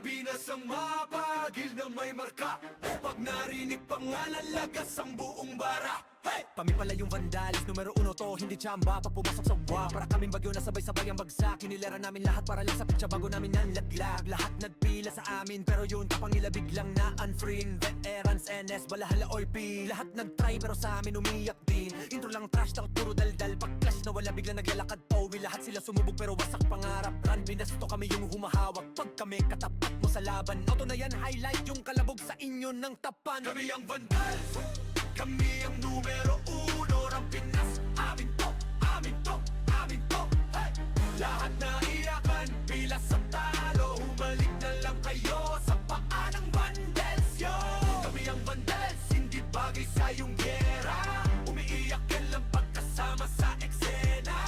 Speaker 7: Pilipinas ang mapagil na may marka. Pag narinig pangalan, lagas ang buong bara. Hey!
Speaker 8: Kami pala yung vandalis, numero uno to, hindi tsamba pa pumasok sa wa. Para kaming bagyo na sabay-sabay ang bagsak. Kinilera namin lahat para lang sa pitsa bago namin nanlaglag. Lahat nagpila sa amin, pero yun tapang ila biglang na unfriend. Veterans, NS, balahala, OP. Lahat nagtry pero sa amin umiyak din. Intro lang trash talk, puro daldal. Pag clash na wala biglang naglalakad Owi, lahat sila sumubog pero wasak pangarap. Run, binasto kami yung humahawak. Pag kami katapat mo sa laban, auto na yan, highlight yung kalabog sa inyo ng tapan.
Speaker 7: Kami ang vandals, kami ang numero uno ng Pinas. Amin to, amin to, amin to. Hey! Lahat na iyakan, pila sa talo. Humalik na lang kayo sa paa ng vandals, yo. Kami ang vandals, hindi bagay sa iyong gera. Umiiyak ka lang pagkasama sa eksena.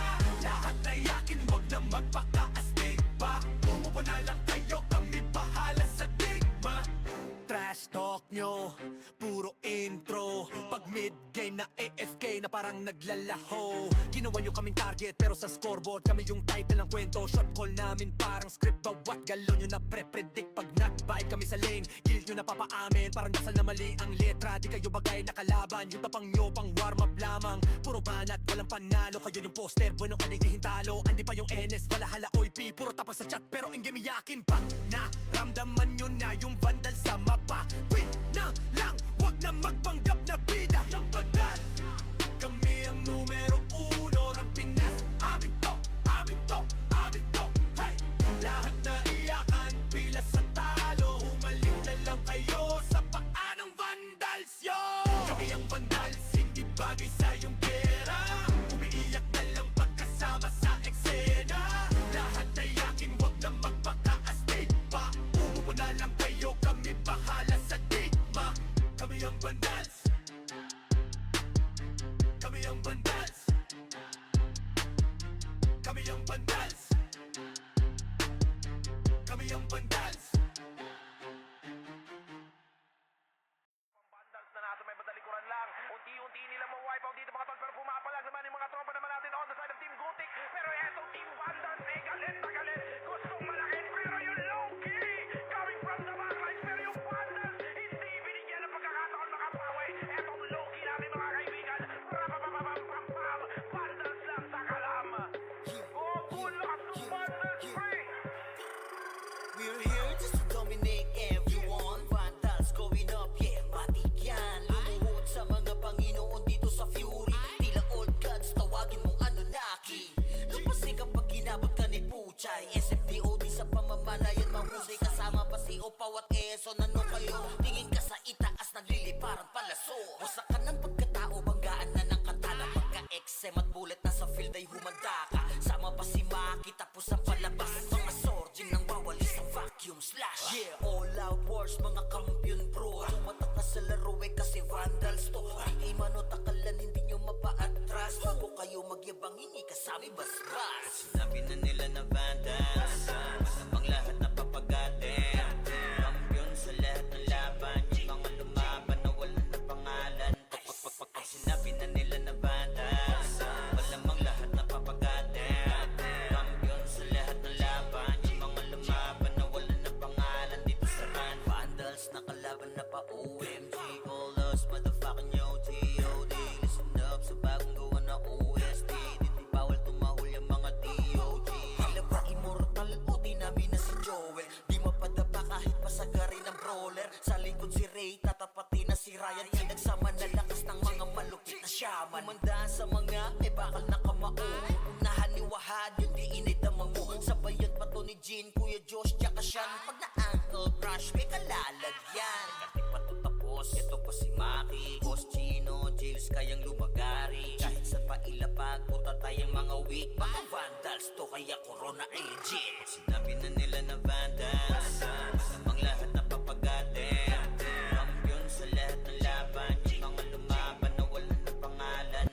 Speaker 7: Lahat na iyakin, huwag na magpaka-astig pa. Umupo na lang kayo, kami bahala sa digma.
Speaker 8: Trash talk nyo, puro intro. Pag mid-game na AFK na parang naglalaho. Ginawa nyo kaming target pero sa scoreboard kami yung title ng kwento. Shot call namin parang script, bawat galon nyo na pre-predict. Pag not-bite kami sa lane, kill nyo na papaamin. Parang dasal na mali ang letra, di kayo bagay na kalaban. Yung tapang nyo pang warm-up lamang. Puro banat, walang panalo. Kayo yung poster, bueno kanigihin talo. Andi pa yung NS, balahala, OIP. Puro tapos sa chat pero in-game iyakin pa. Naramdaman nyo na yung vandal sa mapa. Quit na lang, wag na magpanggap na bida.
Speaker 7: Ang bandal, kami ang numero uno ng Pinas. Amin to, amin to, amin to. Hey! Lahat na iyakan, pila sa talo. Humalik na lang kayo sa paa ng vandals, yo. Kami ang vandals, hindi bagay sa iyong pera. Umiiyak na lang pagkasama sa eksena. Lahat na iyakin, wag na magpaka-astig pa. Umupo na lang kayo, kami bahala sa digma. Kami ang vandals, kami ang vandals, kami ang vandals, kami ang vandals.
Speaker 6: Vandals na nasa may badalikuran lang. Unti-unti nila ma-wipe out dito mga tol. Pero pumapalag naman yung mga tropa naman natin on the side of Team Gothic. Pero etong Team Vandals, galit na galit. Gustong malakin pero yung low-key coming from the backline. Pero yung Vandals, hindi binigyan ng pagkakataon makapawi. Etong low-key namin mga kaibigan. Rapapapapapapam. Vandals lang sa kalam. Gugulak ng Vandals free.
Speaker 1: We're here just to dominate everyone. Vandals going up, yeah, matik yan. Lumuhod sa mga Panginoon dito sa Fury. Tila old gods, tawagin mong Anunnaki. Lapasay kapag ginabot ka ni Puchay. SFDOD sa pamamalayan, mahusay kasama pa si Opaw at Eson. Ano kayo? Tingin ka sa itaas, nagliliparan palaso. Wasak ka ng pagkatao, banggaan na ng katana. Pagka-XM at bullet na sa field ay humanda ka. Sama pa si Maki, tapos ang palabas. Mga sorging nang wawalis ang vacuum slash. Yeah, all out wars, mga kampiyon bro. Tumatak na sa laro eh kasi Vandals to. Di mano takalan, hindi nyo mapa-atras. Bago kayo magyabang, hindi kasami basbas. Sinabi na nila na Vandals, masamang lahat na papagatin. Kampiyon sa lahat ng laban, yung mga lumaban na wala na pangalan. Ay sinabi na nila na Vandals, malamang lahat na papagatin. Kampiyon sa lahat ng laban, yung mga lumaban na wala na pangalan dito sa run. Vandals na kalaban na pa OMG, all us motherfucking yo T.O.D. Listen up sa bagong gawa na OST. Dito bawal tumahol yung mga D.O.G. Tila ba immortal o di namin na si Joel? Di mapadapa kahit pasagarin ng brawler. Sa likod si Ray, tatapatin na si Ryan. Pinagsama na lakas ng mga malupit na shaman. Umandaan sa mga may bakal na kamao. Unahan ni Wahad, yun di inidamang mo. Sabayan pa to ni Jean, Kuya Josh, tsaka Sean. Pag na-ankle crush, may kalalagyan. Kahit pa to tapos, ito pa si Maki, Boss Chino, Jails kayang lumagari. Kahit saan pa ilapag, puta tayong mga weak. Mga Vandals to, kaya Corona agent. Sinabi na nila na Vandals, masamang lahat na papagatin. Kampiyon sa lahat ng laban, yung mga lumaban na wala na pangalan.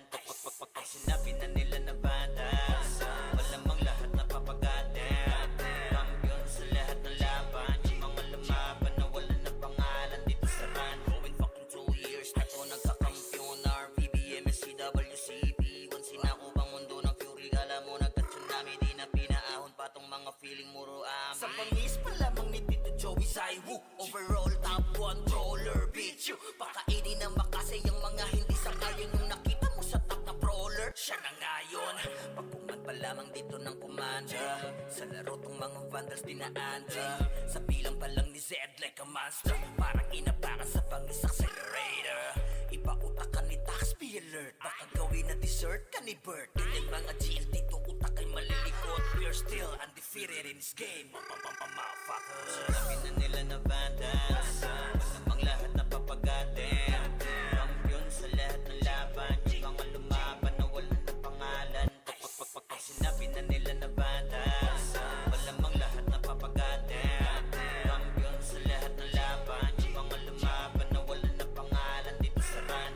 Speaker 1: Ay sinabi na nila na Vandals, malamang lahat na papagatin. Kampiyon sa lahat ng laban, yung mga lumaban na wala na pangalan dito sa run. Going fucking 2 years na to nagkakampiyon. RVBM, SCWCP. Once sinako bang mundo ng Fury, alam mo nagka-tsunami. Di na pinaahon pa tong mga feeling muro amin. Sa pangis pa lamang ni Tito Joe, Husay, woo, overall top controller, bitch you. Pakainin ng makasay yung mga hindi sangayon. Yung nakita mo sa top na brawler, siya na ngayon. Pagpuman pa lamang dito ng kumanda, sa laro tong mga vandals dinaanda. Sa bilang pa lang ni Zed like a monster, parang inapakan sa pangis accelerator. Ipautakan ni taxpayer alert, baka gawin na dessert ka ni Bert. Ganyan mga GL dito utak ay malilikot. We're still undefeated in this game, motherfuckers. Sinabi na nila na bandas, namang lahat na papagatin. Kampiyon sa lahat ng laban, yung mga lumaban na wala na pangalan. Ay sinabi na nila na bandas, malamang lahat na papagatin. Kampiyon sa lahat ng laban, yung mga lumaban na wala na pangalan dito sa run.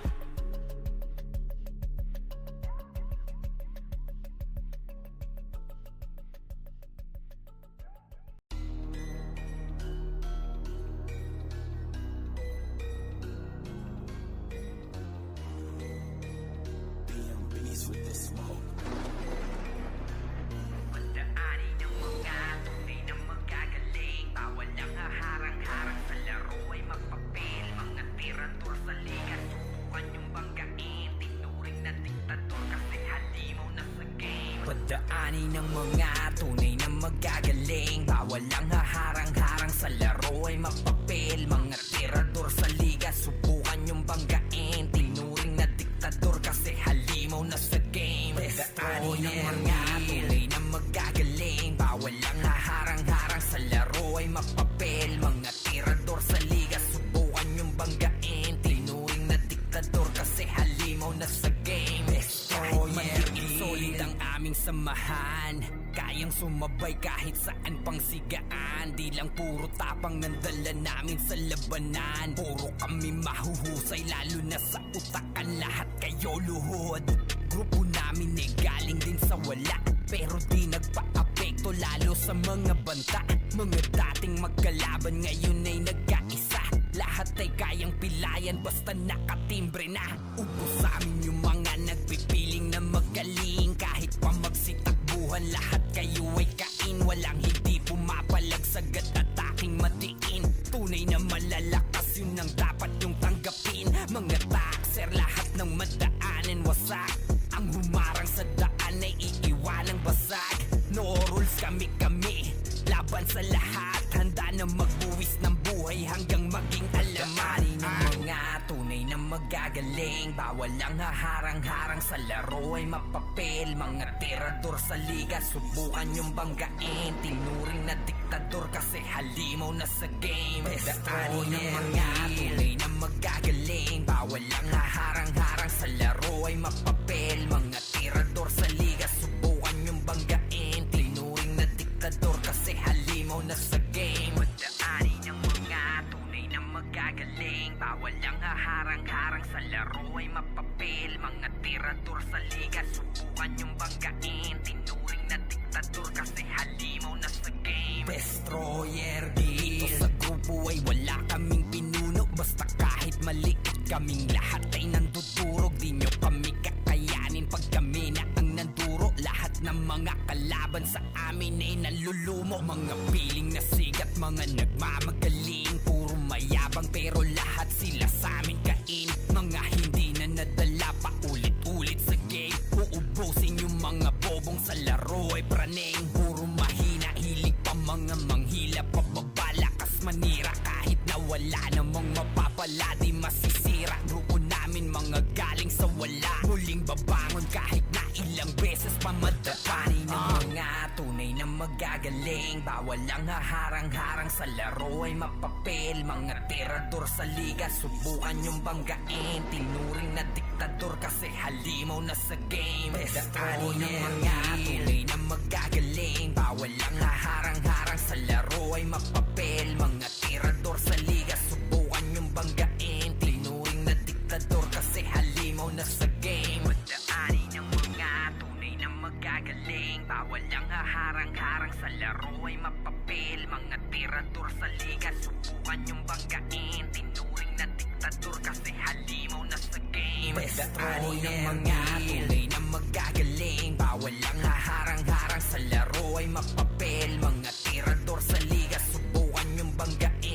Speaker 3: Pagdaani ng mga tunay na magagaling, bawal ang haharang-harang sa laro ay magpapil. Mga tirador sa liga, subukan yung banggain. Tinuring na diktador kasi halimaw na sa game. Pagdaani ng mga tunay na magagaling, bawal ang haharang-harang sa laro ay magpapil. Mga tirador sa liga, subukan yung banggain. Tinuring na diktador kasi halimaw na sa game. Pagdaani ng mga tunay na magagaling, bawal ang haharang-harang sa laro ay magpapil. Mga tirador sa liga, subukan yung banggain. Tinuring na diktador kasi halimaw na sa game. Kahit maliit solid ang aming samahan, kayang sumabay kahit saan pang sigaan. Di lang puro tapang nandala namin sa labanan, puro kami mahuhusay lalo na sa utakan. Lahat kayo luhod, grupo namin ay galing din sa wala, pero di nagpa-apekto lalo sa mga banta. Mga dating magkalaban ngayon ay nagkaisa, lahat ay kayang pilayan basta nakatimbre na. Ubos sa amin yung mga nagpipiling na magaling, kahit pa magsitakbuhan lahat kayo ay kain. Walang hindi pumapalag sagad at aking matiin. Tunay na malalakas, yun ang dapat yung tanggapin. Mga taxer, lahat ng madaanan wasak. Ang humarang sa daan ay iiwanang basag. No rules, kami-kami, laban sa lahat. Handa na magbuwis ng buhay hanggang maging alamat. Ng mga tunay na magagaling, bawal ang haharang-harang sa laro ay mapapil. Mga tirador sa liga, subukan yung banggain. Tinuring na diktador kasi halimaw na sa game. Pagdaani ng mga tunay na magagaling, bawal ang haharang-harang sa laro ay mapapil. Mga tirador sa liga, subukan yung banggain. Tinuring na diktador kasi halimaw na sa game. Pagdaani ng mga tunay na magagaling, bawal ang haharang-harang sa laro ay mapapil. Mga tirador sa liga, subukan yung banggain. Tinuring na diktador kasi halimaw na sa game. Destroyer dito sa grupo ay wala kaming pinuno, basta kahit malikit kaming lahat ay nandudurog. Di nyo kami kakayanin pag kami na ang nanduro. Lahat ng mga kalaban sa amin ay nalulumo. Mga piling na sigat, mga nagmamagaling, puro mayabang pero lahat sila sa amin kain. Mga hindi na nadala pa ulit-ulit sa game, uubusin yung mga bobong sa laro ay praneng. Puro mahina, hilig pa mga manghila, pababalakas manira. Kahit na wala namang mapapala, di masisira. Grupo namin mga galing sa wala, muling babangon kahit na ilang beses pamadapani. Ng mga tunay na magagaling, bawal ang haharang-harang sa laro ay mapapil. Mga tirador sa liga, subukan yung banggain. Tinuring na diktador kasi halimaw na sa game. Pagdaani ng mga tunay na magagaling, bawal ang haharang-harang sa laro ay mapapil. Mga tirador sa liga, subukan yung banggain. Tinuring na diktador kasi halimaw na sa game. Pagdaani ng mga tunay na magagaling, bawal ang haharang-harang sa laro ay mapapil. Mga tirador sa liga, subukan yung banggain. Tinuring na diktador kasi halimaw na sa game. Pagdaani ng mga tunay na magagaling, bawal ang haharang-harang sa laro ay mapapil. Mga tirador sa liga, subukan yung banggain.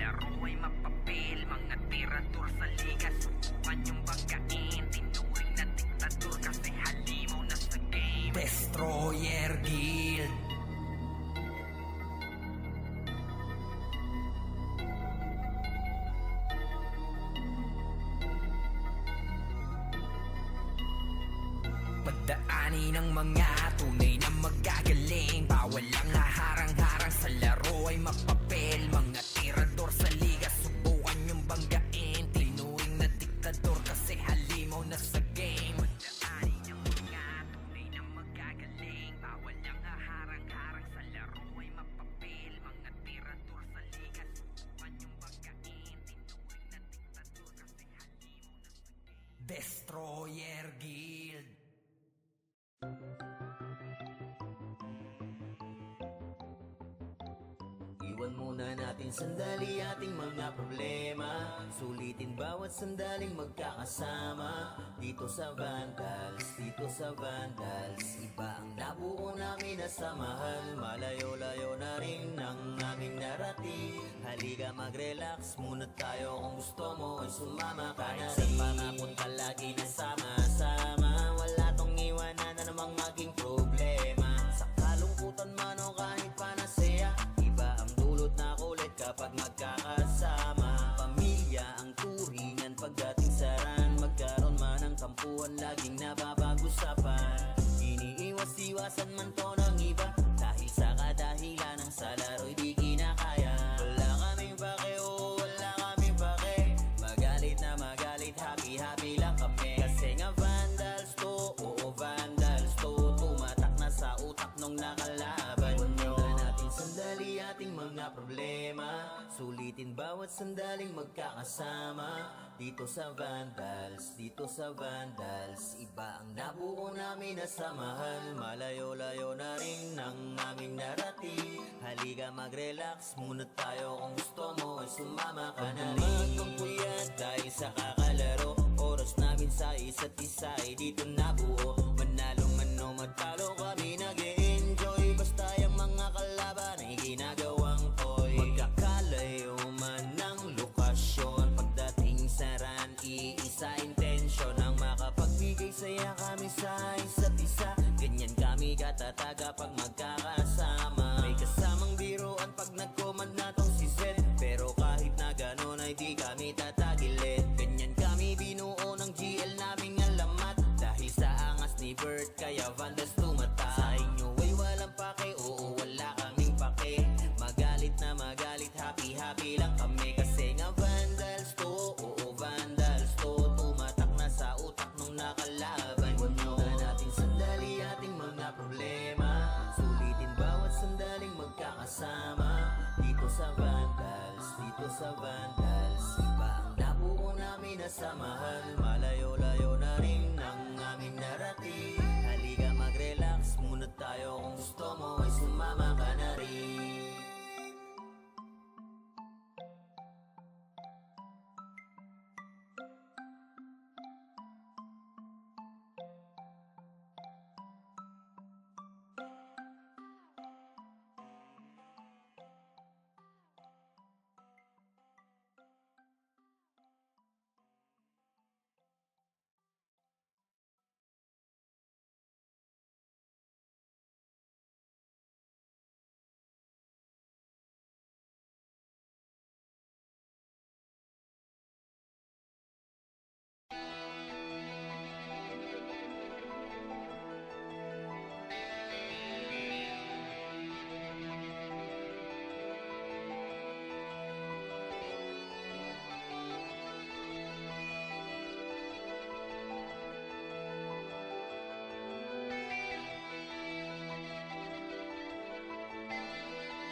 Speaker 3: laro ay mapapil. Mga tirador sa liga, subukan yung banggain. Tinuring na diktador kasi halimaw na sa game. Destroyer Guild. Pagdaani ng mga tunay na magagaling. Bawal lang haharang-harang sa laro ay mapapel. Mga tirador sa liga, subukan yung banggain. Tinuring na diktador kasi halimaw na sa game. Pagdaani ng mga tunay na magagaling. Bawal lang haharang-harang sa laro ay mapapel. Mga tirador sa liga, subukan yung banggain. Tinuring na diktador kasi halimaw na sa game. Destroyer Guild.
Speaker 1: Iwan muna natin sandali ating mga problema. Sulitin bawat sandaling magkakasama. Dito sa Vandals, dito sa Vandals. Iba ang nabuo namin na samahan. Malayo-layo na rin ang aming narating. Halika mag-relax muna tayo. Kung gusto mo ay sumama ka na rin. Sa pangapunta lagi na sama-sama. Wala tong iwanan na namang maging problema. Sa kalungkutan man o kahit panasaya, iba ang dulot na kulit kapag magkakasama. Pamilya ang turingan pagdating sa ran. Magkaroon man ng tampuan, laging napapag-usapan. Iniiwas-iwasan man to ng iba, dahil sa kadahilan ng sa laro'y di kinakaya. Wala kaming pake, oo, wala kaming pake. Magalit na magalit, happy-happy lang kami. Kasi nga Vandals to, oo Vandals to. Tumatak na sa utak nung nakalaban nyo. Natin sandali ating mga problema. Sulitin bawat sandaling magkakasama. Dito sa Vandals, dito sa Vandals. Iba ang nabuo namin na samahan. Malayo-layo na rin ang aming narating. Halika mag-relax muna tayo. Kung gusto mo ay sumama ka na rin. Magpuyat dahil sa kakalaro. Oras namin sa isa't isa ay dito nabuo. Manalo man o matalo kami nag-e-enjoy. Basta yung mga kalaban ay ginagawang toy. Magkakalayo man ng lokasyon. Pagdating sa ran, iisa intensyon ang makapagbigay saya kami sa isa't isa. Ganyan kami katataga pag magkakasama. May kasamang biruan pag nag-command na tong si Zed. Pero kahit na ganon ay di kami tatagilid. Ganyan kami binuo ng GL naming alamat. Dahil sa angas ni Bert kaya Vandals tumata. Sa inyo ay walang pake, oo wala kaming pake. Magalit na magalit, happy-happy lang kami. Kasi nga Vandals to, oo Vandals to. Tumatak na sa utak nung nakalaban nyo. Natin sandali ating mga problema. Sulitin bawat sandaling magkakasama. Dito sa Vandals, dito sa Vandals. Iba ang nabuo namin na samahan. Malayo-layo na rin ang aming narating. Halika mag-relax muna tayo. Kung gusto mo ay sumama ka na rin.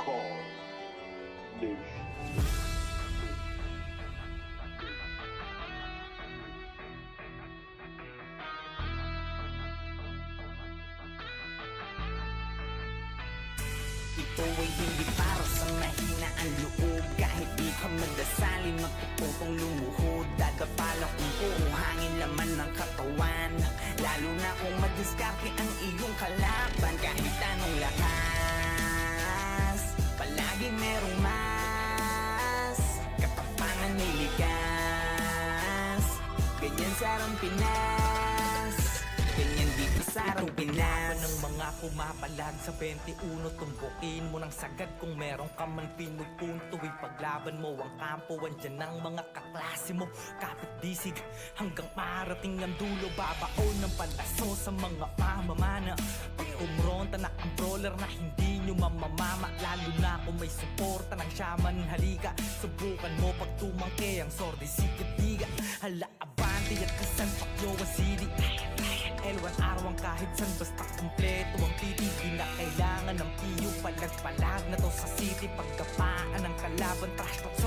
Speaker 2: Call Nation.
Speaker 3: Ito ay hindi para sa mahina ang loob. Kahit di ka magdasali, magpuputong lumuhod. Dadapalang kung puro hangin laman ng katawan. Lalo na kung madiskarte ang iyong kalaban. Kahit anong lakas, palagi merong mas Pinas Ganyan dito sa atong Pinas
Speaker 4: ng mga pumapalag sa 21 tumbukin mo ng sagad kung meron ka man pinupun tuwing paglaban mo ang kampo andyan ng mga kaklase mo kapit disig hanggang parating ang dulo babaon ng palaso sa mga mamamana pag kumronta na ang brawler na hindi nyo mamamama lalo na kung may suporta ng shaman halika subukan mo pag tumangke ang sordi sikat-diga hala abante at isan pakyo ang sili L1 araw kahit san basta kumpleto ang titig di na kailangan ng piyo palag-palag na to sa city pagkapaan ng kalaban trash talk sa